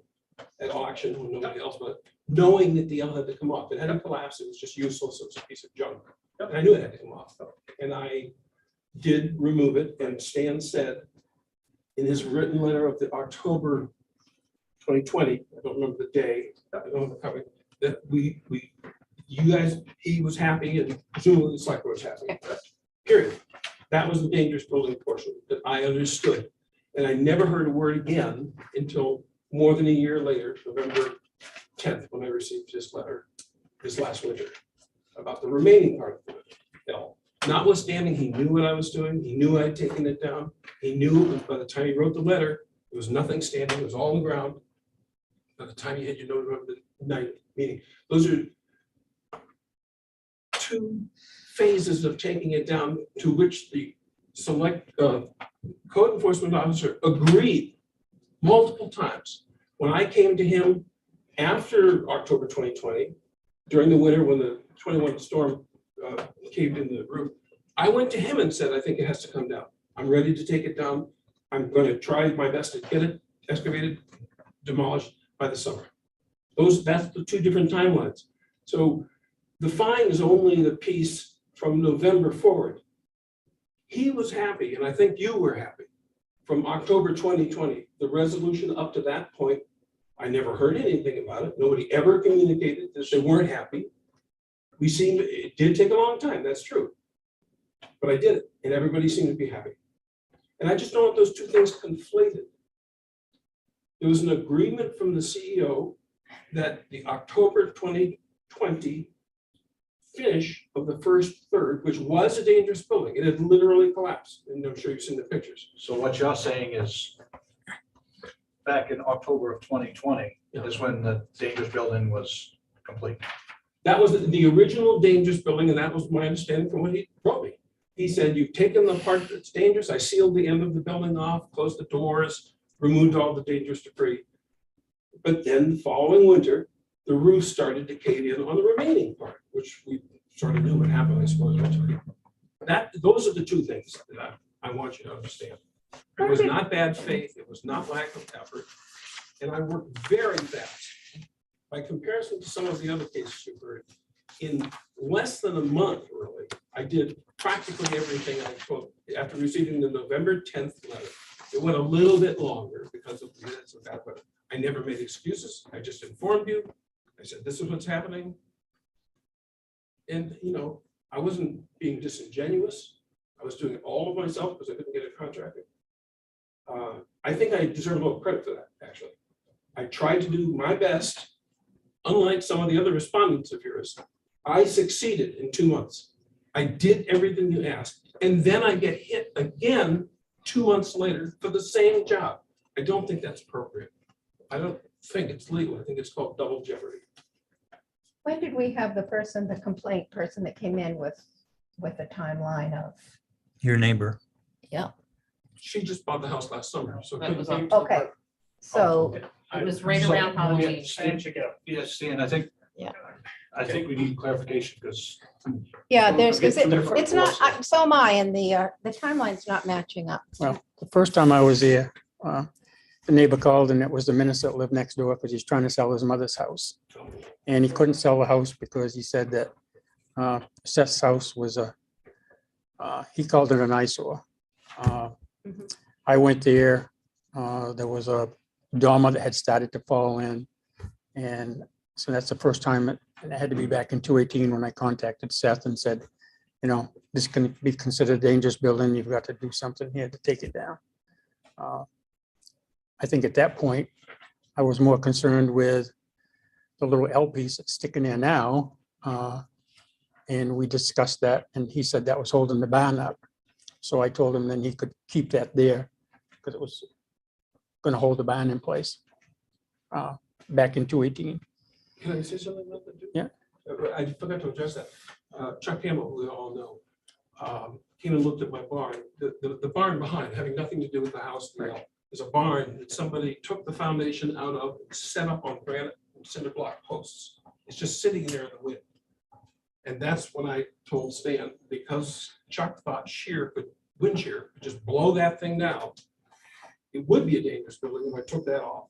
at auction when nobody else bought, it, knowing that the L had to come off. It hadn't collapsed, it was just useless, it was a piece of junk. And I knew it had to come off, and I did remove it, and Stan said in his written letter of the October 2020, I don't remember the day, I don't have a copy, that you guys, he was happy, and presumably the select board was happy. Period. That was the dangerous building portion that I understood. And I never heard a word again until more than a year later, November 10th, when I received this letter this last winter about the remaining part of it. Now, notwithstanding, he knew what I was doing. He knew I'd taken it down. He knew by the time he wrote the letter, there was nothing standing. It was all on the ground. By the time you had your November 9th meeting, those are 2 phases of taking it down to which the select code enforcement officer agreed multiple times. When I came to him after October 2020, during the winter when the 21 storm caved in the roof, I went to him and said, I think it has to come down. I'm ready to take it down. I'm going to try my best to get it excavated, demolished by the summer. That's the 2 different timelines. So the fine is only the piece from November forward. He was happy, and I think you were happy. From October 2020, the resolution up to that point, I never heard anything about it. Nobody ever communicated that they weren't happy. It did take a long time, that's true. But I did it, and everybody seemed to be happy. And I just don't want those 2 things conflated. There was an agreement from the CEO that the October 2020 finish of the first third, which was a dangerous building, it had literally collapsed, and I'm sure you've seen the pictures. So what you're saying is, back in October of 2020 is when the dangerous building was complete. That was the original dangerous building, and that was my understanding from what he wrote me. He said, you've taken the part that's dangerous, I sealed the end of the building off, closed the doors, removed all the dangerous debris. But then the following winter, the roof started to cave in on the remaining part, which we sort of knew what happened, I suppose. Those are the 2 things that I want you to understand. It was not bad faith, it was not lack of effort, and I worked very fast. By comparison to some of the other cases you've heard, in less than a month, really, I did practically everything I told after receiving the November 10th letter. It went a little bit longer because of the minutes of that, but I never made excuses. I just informed you. I said, this is what's happening. And, I wasn't being disingenuous. I was doing it all of myself because I couldn't get a contractor. I think I deserve a little credit for that, actually. I tried to do my best. Unlike some of the other respondents of yours, I succeeded in 2 months. I did everything you asked. And then I get hit again 2 months later for the same job. I don't think that's appropriate. I don't think it's legal. I think it's called double jeopardy. When did we have the complaint person that came in with a timeline of? Your neighbor. Yeah, She just bought the house last summer, so. That was okay, so, It was right around Halloween. Yes, Stan, I think. Yeah. I think we need clarification because. yeah, there's, It's it's not, so am I, and the timeline's not matching up. Well, the first time I was there, the neighbor called and it was the minister that lived next door because he's trying to sell his mother's house. And he couldn't sell the house because he said that Seth's house was he called it an eyesore. I went there, there was a dormer that had started to fall in. And so that's the first time it had to be back in 2018 when I contacted Seth and said, this can be considered a dangerous building. You've got to do something here to take it down. I think at that point, I was more concerned with the little L piece that's sticking there now. And we discussed that and he said that was holding the barn up. So I told him then he could keep that there because it was going to hold the barn in place back in 2018. Can I say something about that? Yeah. I forgot to address that. Chuck Campbell, who we all know, came and looked at my barn, the barn behind, having nothing to do with the house. is a barn that somebody took the foundation out of, set up on granite and cinder block posts. It's just sitting there in the wind. And that's when I told Stan, because Chuck thought wind shear could just blow that thing down. It would be a dangerous building if I took that off.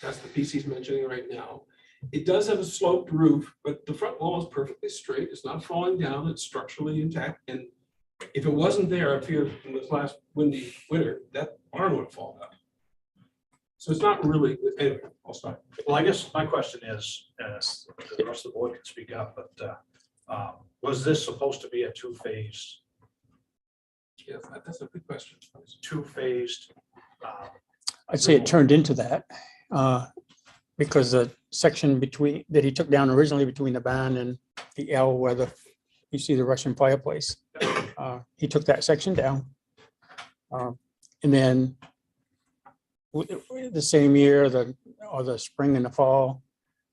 That's the piece he's mentioning right now. It does have a sloped roof, but the front wall is perfectly straight. It's not falling down. It's structurally intact. And if it wasn't there, I fear in this last windy winter, that barn would have fallen down. So it's not really, anyway, I'll stop. Well, I guess my question is, the rest of the board can speak up, but was this supposed to be a two-phased? Yeah, that's a good question. Two-phased? I'd say it turned into that. Because the section between, that he took down originally between the barn and the L where you see the Russian fireplace. He took that section down. And then the same year, or the spring and the fall,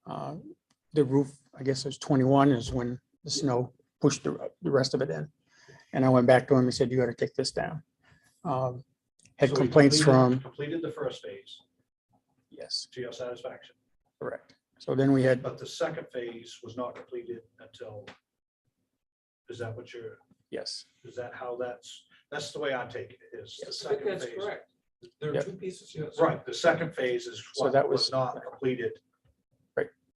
the roof, I guess it was 21 is when the snow pushed the rest of it in. And I went back to him and said, you got to take this down. Had So we complaints completed the first phase yes, to your satisfaction, correct. So then we had, but the second phase was not completed until, is that what you're, yes, is that how that's the way I take it, is the I think second that's phase. correct. There are Yep. two pieces, yes. Right, the second phase is So what that was was- not completed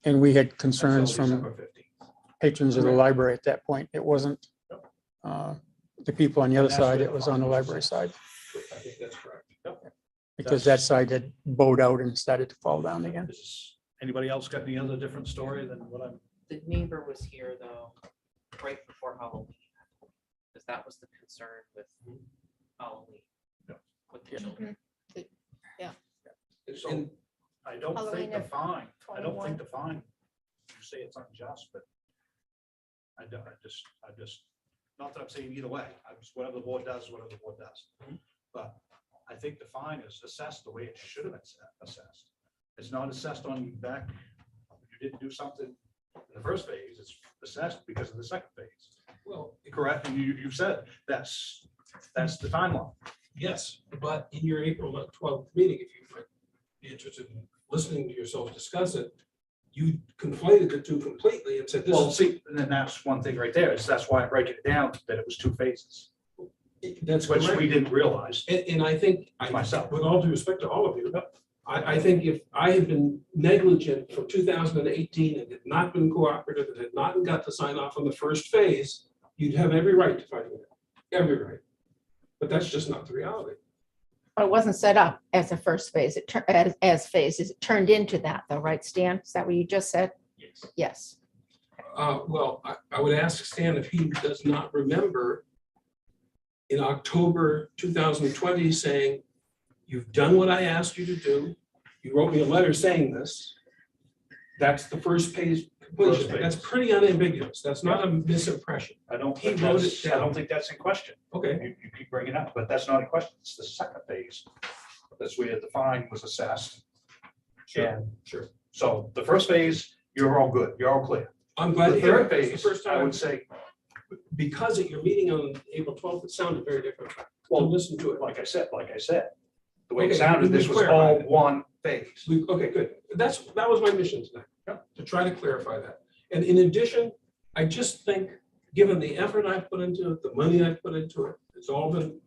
and we had until concerns from December 15th. patrons of the library at that point. It wasn't the people on the other And that's where side, the it was on the fine was library assessed. side, I think that's correct. because that side had bowed out and started to fall down again. Is anybody else got any other different story than what I'm? The neighbor was here though, right before Halloween. Because that was the concern with Halloween. Yeah. With the children. So And I don't Halloween think the of fine, I don't 21. think the fine, you say it's unjust, but I just, not that I'm saying either way, whatever the board does, whatever the board does. But I think the fine is assessed the way it should have been assessed. It's not assessed on you back, you didn't do something in the first phase, it's assessed because of the second phase. well, Correct, and you said that's the timeline. yes, but in your April 12th meeting, if you might be interested in listening to yourself discuss it, you conflated the two completely and said this Well, is. see, and then that's one thing right there, is that's why I'm breaking it down, that it was two phases, That's which correct. we didn't realize. And I think, Myself. with all due respect to all of you, I think if I had been negligent from 2018 and had not been cooperative and had not got to sign off on the first phase, you'd have every right to fight with it, every right. But that's just not the reality. But it wasn't set up as a first phase, as phases, it turned into that though, right, Stan? Is that what you just said? Yes. Yes. Well, I would ask Stan if he does not remember in October 2020 saying, you've done what I asked you to do. You wrote me a letter saying this. That's the first page completion. First phase. That's pretty unambiguous. That's not a misimpression. I don't, He think wrote it that's- I down. don't think that's in question. Okay, You keep bringing it up, but that's not in question. It's the second phase. That's where the fine was assessed. And sure. so the first phase, you're all good. You're all clear. I'm glad The to hear third it. That's the phase, first I time, would say, because at your meeting on April 12th, it sounded very different. Well, Well, listen to it. like I said, the way it Okay, sounded, we this was clarify all it. one phase. Okay, good. That was my mission tonight, to try to clarify that. And in addition, I just think, given the effort I've put into it, the money I've put into it, it's all been,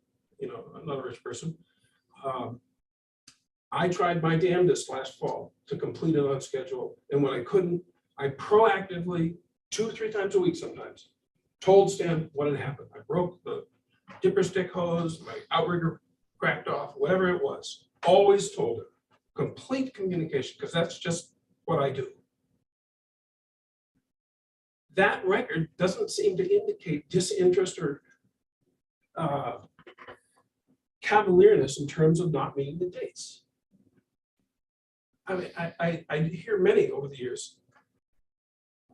I'm not a rich person. I tried my damnedest last fall to complete it on schedule. And when I couldn't, I proactively, 2 or 3 times a week sometimes, told Stan what had happened. I broke the dipper stick hose, my outrigger cracked off, whatever it was. Always told him. Complete communication, because that's just what I do. That record doesn't seem to indicate disinterest or cavalierness in terms of not meeting the dates. I mean, I hear many over the years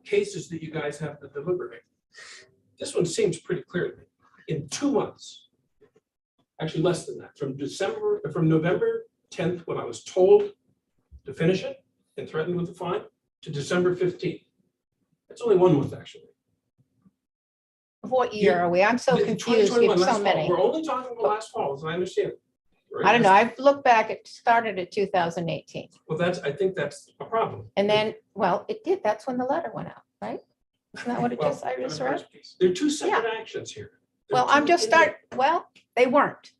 cases that you guys have to deliberate. This one seems pretty clear to me. In 2 months, actually less than that, from November 10th, when I was told to finish it and threatened with the fine, to December 15th. That's only 1 month, actually. Of what year are we? I'm so The confused. We 2021, have so last fall. many. We're only talking about last fall, as I understand it. I don't know. I've looked back, it started at 2018. Well, I think that's a problem. And then, well, it did. That's when the letter went out, right? Isn't that what it Well, just, I for the just read? first piece. There are two separate actions here. There are Well, I'm two just independent- well, they weren't.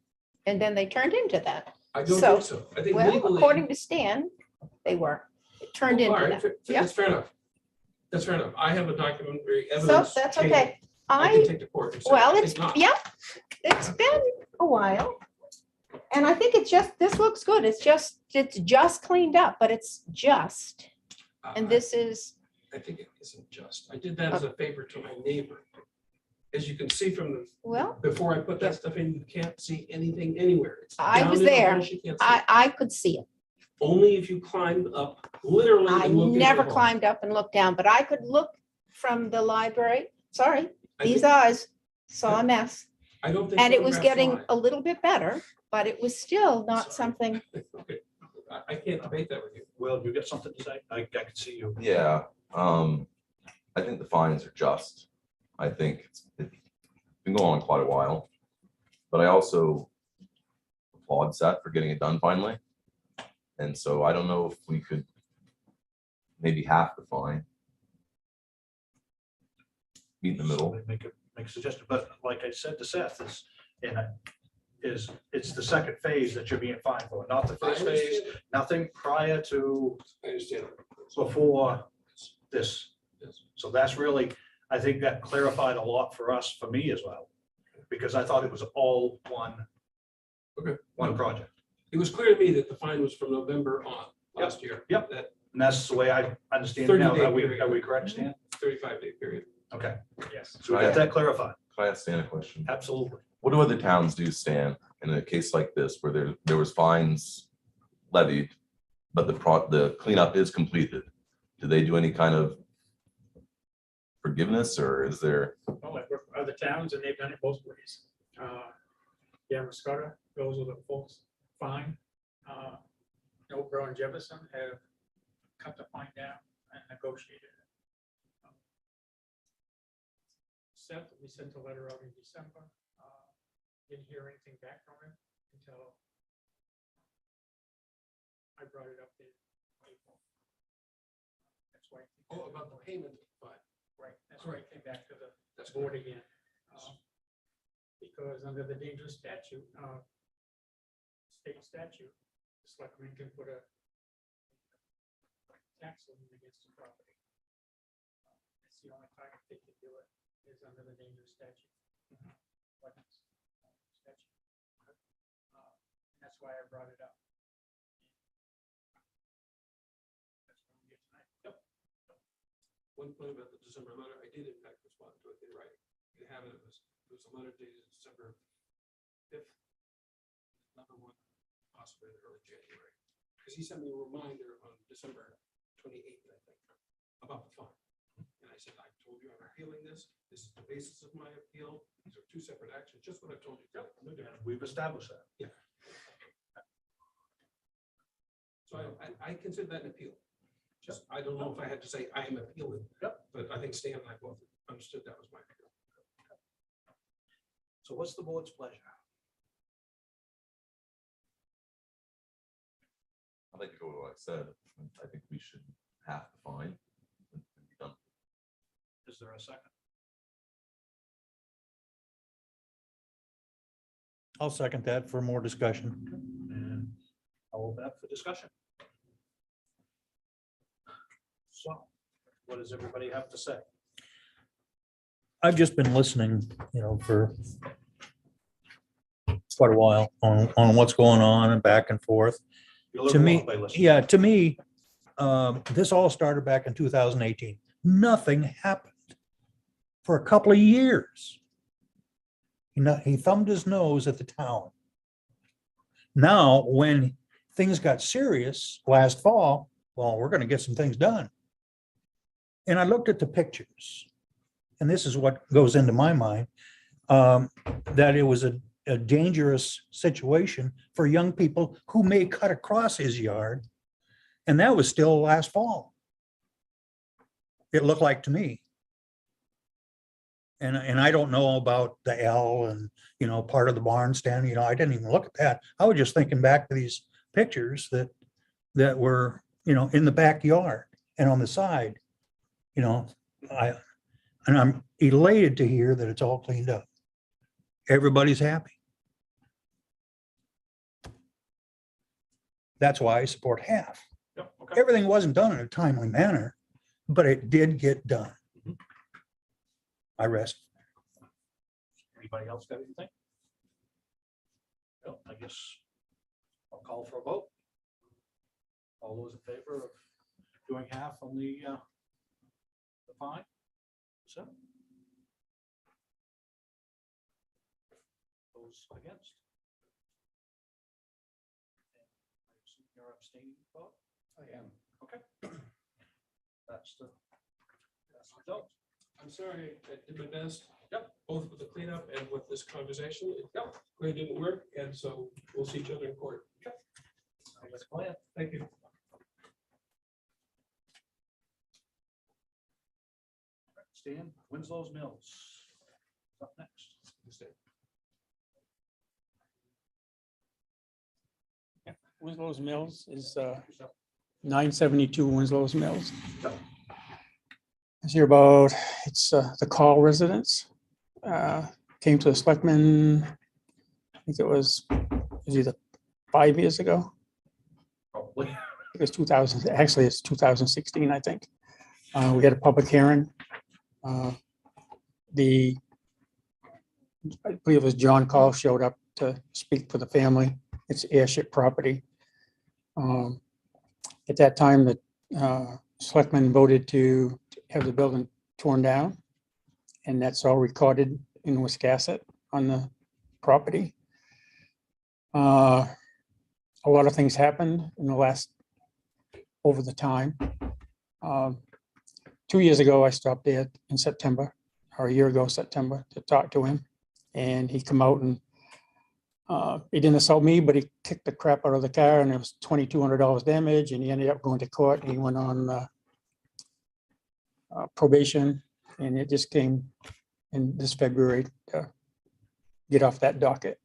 And then they turned into that. I don't so- think so. I think Well, legally. according to Stan, they were. It turned Well, all into right, that. Yeah. That's fair enough. That's fair enough. I have a documentary So evidence. that's table okay. I can I, take to court. and say, well, I it's, think not. yeah, it's been a while. And I think it's just, this looks good. It's just cleaned up, but it's just, and this is, I think it isn't just. I did that as a favor to my neighbor. As you can see from the, well, before I put that stuff in, you can't see anything anywhere. It's I down was in the there. hole, she can't see it. I could see it. Only if you climb up, literally. I and look into never the hole. climbed up and looked down, but I could look from the library. Sorry, I these think- eyes saw a mess. I don't think. And it was photographs getting lie. a little bit better, but it was still not Sorry. something. Okay. I can't debate that with you. Will, you got something to say? I can see you. Yeah, I think the fines are just. I think it's been going on quite a while. But I also applaud Seth for getting it done finally. And so I don't know if we could maybe half the fine. Meet in the middle. Make a suggestion, but like I said to Seth, it's the second phase that you're being fined for, not the first I phase, understand. nothing prior to I understand. before this. Yes. So that's really, I think that clarified a lot for us, for me as well, because I thought it was all one. Okay. One project. It was clear to me that the fine was from November on last year. Yep. That And that's the way I understand it now. 30-day Are we period. correct, Stan? 35-day period. Okay, Yes. so we got that clarified. Can I ask Stan a question? Absolutely. What do other towns do, Stan, in a case like this where there was fines levied, but the cleanup is completed? Do they do any kind of forgiveness, or is there? Well, I've worked for other towns and they've done it both ways. Damascotta goes with a full fine. Noblesboro and Jefferson have cut the fine down and negotiated it. Seth, we sent a letter out in December. Didn't hear anything back from him until I brought it up in April. That's why. Oh, about the payment fine. Right, that's why I came back to the That's board again. Because under the dangerous statute, state statute, the selectmen can put a tax lien against the property. It's the only time they can do it is under the dangerous statute. Weapons statute. That's why I brought it up. That's what I'm here tonight. One point about the December letter, I did in fact respond to it in writing. You have it, it was a letter dated December 5th. Another one, possibly in early January. Because he sent me a reminder on December 28th, I think, about the fine. And I said, I told you I'm appealing this. This is the basis of my appeal. These are two separate actions, just what I told you. No different. And we've established that. Yeah. So I consider that an appeal. Just, I don't know if I had to say I am appealing. Yep. But I think Stan and I both understood that was my appeal. So what's the board's pleasure? I'd like to go with what I said. I think we should half the fine. and be done. Is there a second? I'll second that for more discussion. And I'll open up for discussion. So, what does everybody have to say? I've just been listening, for quite a while on what's going on and back and forth. You learn To a me, lot by listening. yeah, to me, this all started back in 2018. Nothing happened for a couple of years. He thumbed his nose at the town. Now, when things got serious last fall, well, we're going to get some things done. And I looked at the pictures, and this is what goes into my mind, that it was a dangerous situation for young people who may cut across his yard. And that was still last fall. It looked like to me. And I don't know about the L and, part of the barn stand, I didn't even look at that. I was just thinking back to these pictures that were, in the backyard and on the side. And I'm elated to hear that it's all cleaned up. Everybody's happy. That's why I support half. Yep, okay. Everything wasn't done in a timely manner, but it did get done. I rest. Anybody else got anything? No, I guess I'll call for a vote. All those in favor of doing half on the fine? So. Those against? You're abstaining, Bob? I am. Okay. That's the result. I'm sorry, I did my best. Yep. Both with the cleanup and with this conversation. Yep. It didn't work, and so we'll see each other in court. That's the plan. Thank you. Stan, Winslow's Mills. Up next. Winslow's Mills is 972 Winslow's Mills. It's here about, it's the Call residence. Came to the selectmen, I think it was either 5 years ago. Probably. It was 2000, actually it's 2016, I think. We had a public hearing. I believe it was John Call showed up to speak for the family. It's airship property. At that time, the selectmen voted to have the building torn down. And that's all recorded in Wiscasset on the property. A lot of things happened in the last, over the time. 2 years ago, I stopped there in September, or a year ago, September, to talk to him. And he come out and he didn't assault me, but he kicked the crap out of the car, and it was $2,200 damage, and he ended up going to court, and he went on probation, and it just came in this February to get off that docket.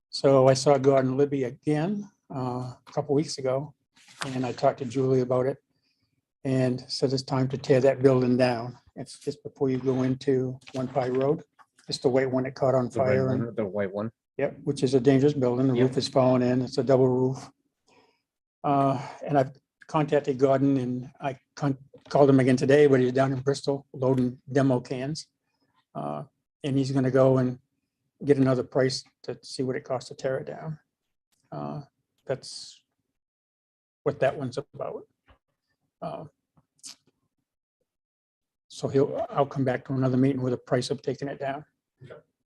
So I saw Gordon Libby again a couple weeks ago, and I talked to Julie about it, and said it's time to tear that building down. It's just before you go into One Pie Road. It's the white one that caught on fire. And The white one. yep, which is a dangerous building. The Yep. roof is falling in. It's a double roof. And I've contacted Gordon, and I called him again today, but he's down in Bristol loading demo cans. And he's gonna go and get another price to see what it costs to tear it down. That's what that one's about. So I'll come back to another meeting with a price of taking it down.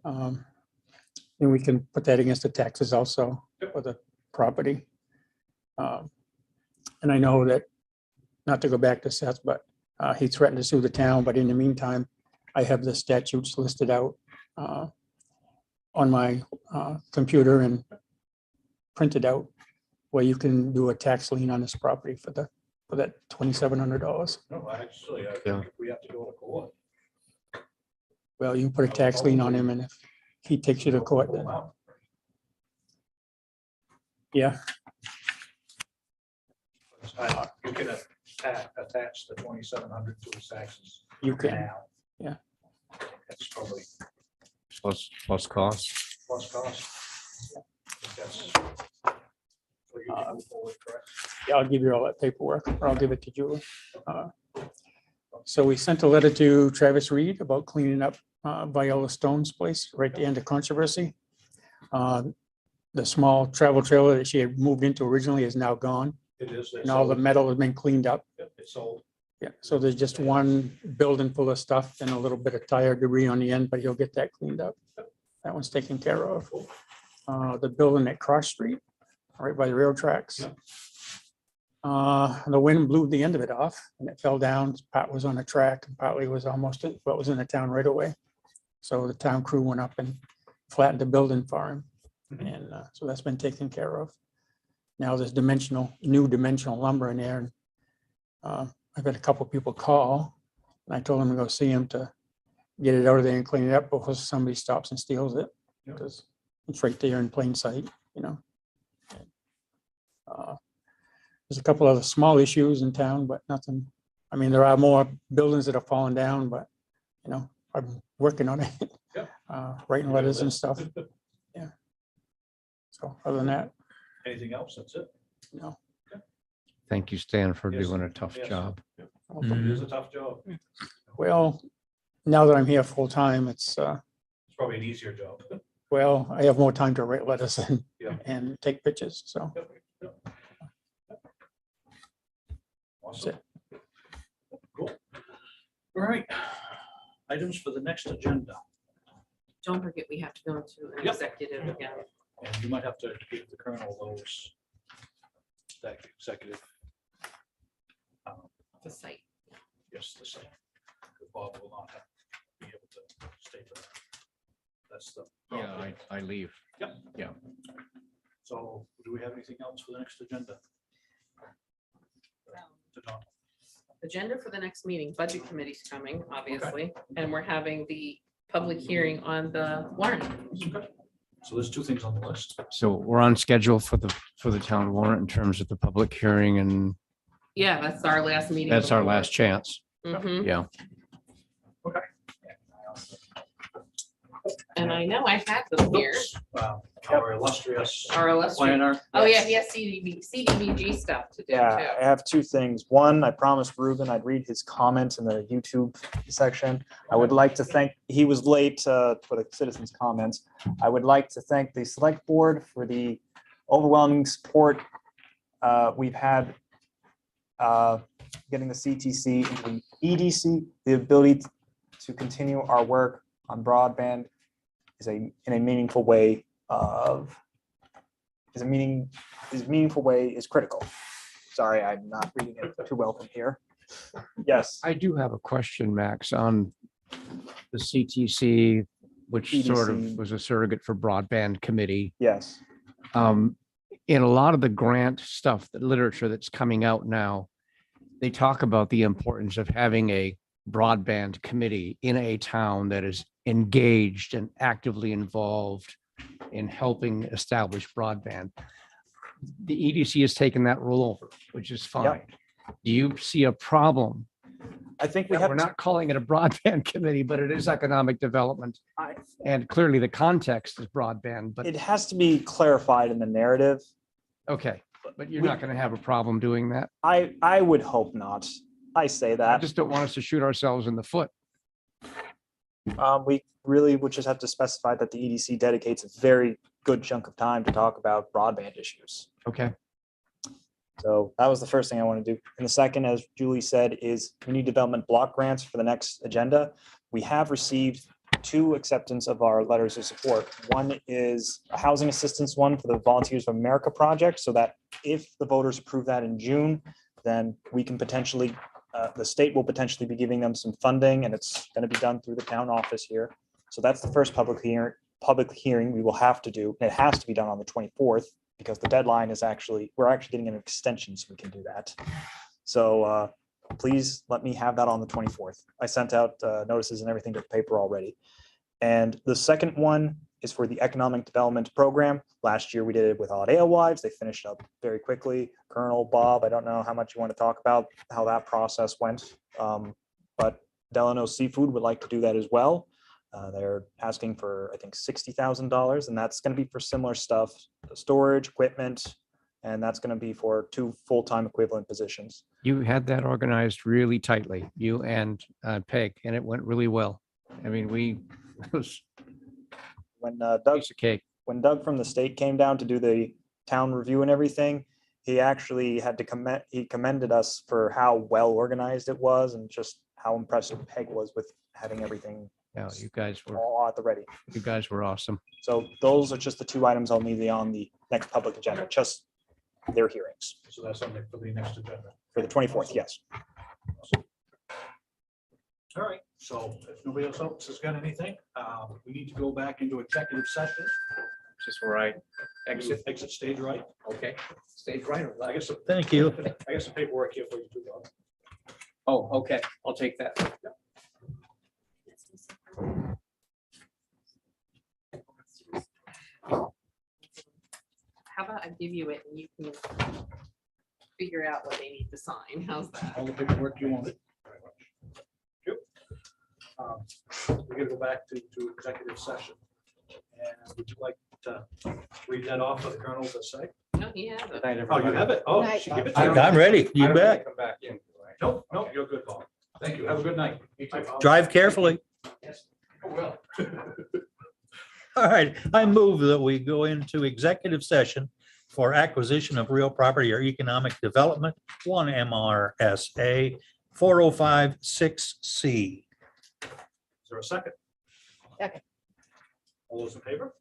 And we can put that against the taxes also for the property. And I know that, not to go back to Seth, but he threatened to sue the town, but in the meantime, I have the statutes listed out on my computer and printed out where you can do a tax lien on this property for that $2,700. No, actually, I Yeah. think if we have to go to court. Well, you can put a tax lien on him, and if he takes you to court, then, yeah, You can attach the 2,700 to his taxes you can. now. Yeah. That's probably Plus cost. plus cost. That's- so you can move forward, correct? Yeah, I'll give you all that paperwork, or I'll give it to Julie. So we sent a letter to Travis Reed about cleaning up Viola Stone's place right at the end of controversy. The small travel trailer that she had moved into originally is now gone, It is. and all the metal has been cleaned up. It's sold. Yeah, so there's just one building full of stuff and a little bit of tire debris on the end, but you'll get that cleaned up. That one's taken care of. The building at Cross Street, right by the rail tracks. The wind blew the end of it off and it fell down. Part was on a track and partly was almost, what was in the town right away. So the town crew went up and flattened the building for him. And so that's been taken care of. Now there's new dimensional lumber in there. And I've had a couple people call, and I told them to go see him to get it out of there and clean it up before somebody stops and steals it. Yeah. Because it's right there in plain sight, you know. There's a couple other small issues in town, but nothing. I mean, there are more buildings that are falling down, but, you know, I'm working on it. Yeah. Writing letters and stuff. Yeah. So other than that, Anything else? That's it. no. Thank you, Stan, for Yes. doing a tough Yes. job. It is a tough job. Well, now that I'm here full time, it's, It's probably an easier job. well, I have more time to write letters and, Yeah. and take pictures, so. Yep, yep. Awesome. Cool. All right. Items for the next agenda. Don't forget, we have to go into an Yep. executive again. And you might have to give the colonel those. That executive. The site. Yes, the same. Bob will not have be able to stay for that. That's the. I leave. Yep. Yeah. So do we have anything else for the next agenda? To talk? Agenda for the next meeting, budget committee's coming, obviously, and we're having the public hearing on the warrant. Okay. So there's two things on the list. So we're on schedule for the town warrant in terms of the public hearing, and Yeah, that's our last meeting. that's our before. last chance. Mhm. Yeah. And I know I had them here, Our illustrious our illustrious, planner. oh yeah, he has CDBG stuff to do Yeah, I too. have two things. One, I promised Ruben I'd read his comments in the YouTube section. I would like to thank, he was late for the citizens' comments. I would like to thank the select board for the overwhelming support we've had getting the CTC into the EDC, the ability to continue our work on broadband in a meaningful way is critical. Sorry, I'm not reading it too well from here. Yes, I do have a question, Max, on the CTC, which sort of EDC. was a surrogate for broadband committee. yes. In a lot of the grant stuff, the literature that's coming out now, they talk about the importance of having a broadband committee in a town that is engaged and actively involved in helping establish broadband. The EDC has taken that role over, which is fine. Do you see a problem? I think we that have, We're not calling it a broadband committee, but it is economic development. I- And clearly the context is broadband, but it has to be clarified in the narrative. okay, but you're not going to have a problem doing that. I would hope not. I say I that. just don't want us to shoot ourselves in the foot. We really would just have to specify that the EDC dedicates a very good chunk of time to talk about broadband issues. Okay. So that was the first thing I want to do. And the second, as Julie said, is community development block grants for the next agenda. We have received 2 acceptance of our letters of support. One is a housing assistance one for the Volunteers of America project, so that if the voters approve that in June, then we can potentially, the state will potentially be giving them some funding, and it's going to be done through the town office here. So that's the first public hearing we will have to do. And it has to be done on the 24th because the deadline is we're actually getting an extension so we can do that. So please let me have that on the 24th. I sent out notices and everything to the paper already. And the second one is for the Economic Development Program. Last year we did it with Odd Alewives. They finished up very quickly. Colonel Bob, I don't know how much you want to talk about how that process went. But Delano Seafood would like to do that as well. They're asking for, I think, $60,000, and that's going to be for similar stuff, storage, equipment, and that's going to be for 2 full-time equivalent positions. You had that organized really tightly, you and Peg, and it went really well. I mean, it was When a Doug piece of cake. when Doug from the state came down to do the town review and everything, he actually had to commended us for how well organized it was and just how impressive Peg was with having everything Yeah, you all at the ready. guys were awesome. So those are just the 2 items I'll need on the next public agenda, just their hearings So that's something for the next agenda. for the 24th, yes. All right, so if nobody else has got anything, we need to go back into executive session. This is where I exit. Exit stage right. Okay. Stage right. or I left? guess, Thank you. I guess the paperwork here for you too, Bob. Oh, okay. I'll take that. How about I give you it and you can figure out what they need to sign? How's that? All the paperwork you wanted. Yep. We're gonna go back to executive session. And would you like to read that off for the colonel to say? No, he has it. Oh, you have it? Oh, Night. she give it to you. I'm ready. I You don't need to bet. come back in. Nope, nope, you're good, Paul. Thank you. Have a good night. Drive carefully. Yes, I will. All right, I move that we go into executive session for acquisition of real property or economic development, 1 MRSA 4056C. Is there a second? Second. All those in favor?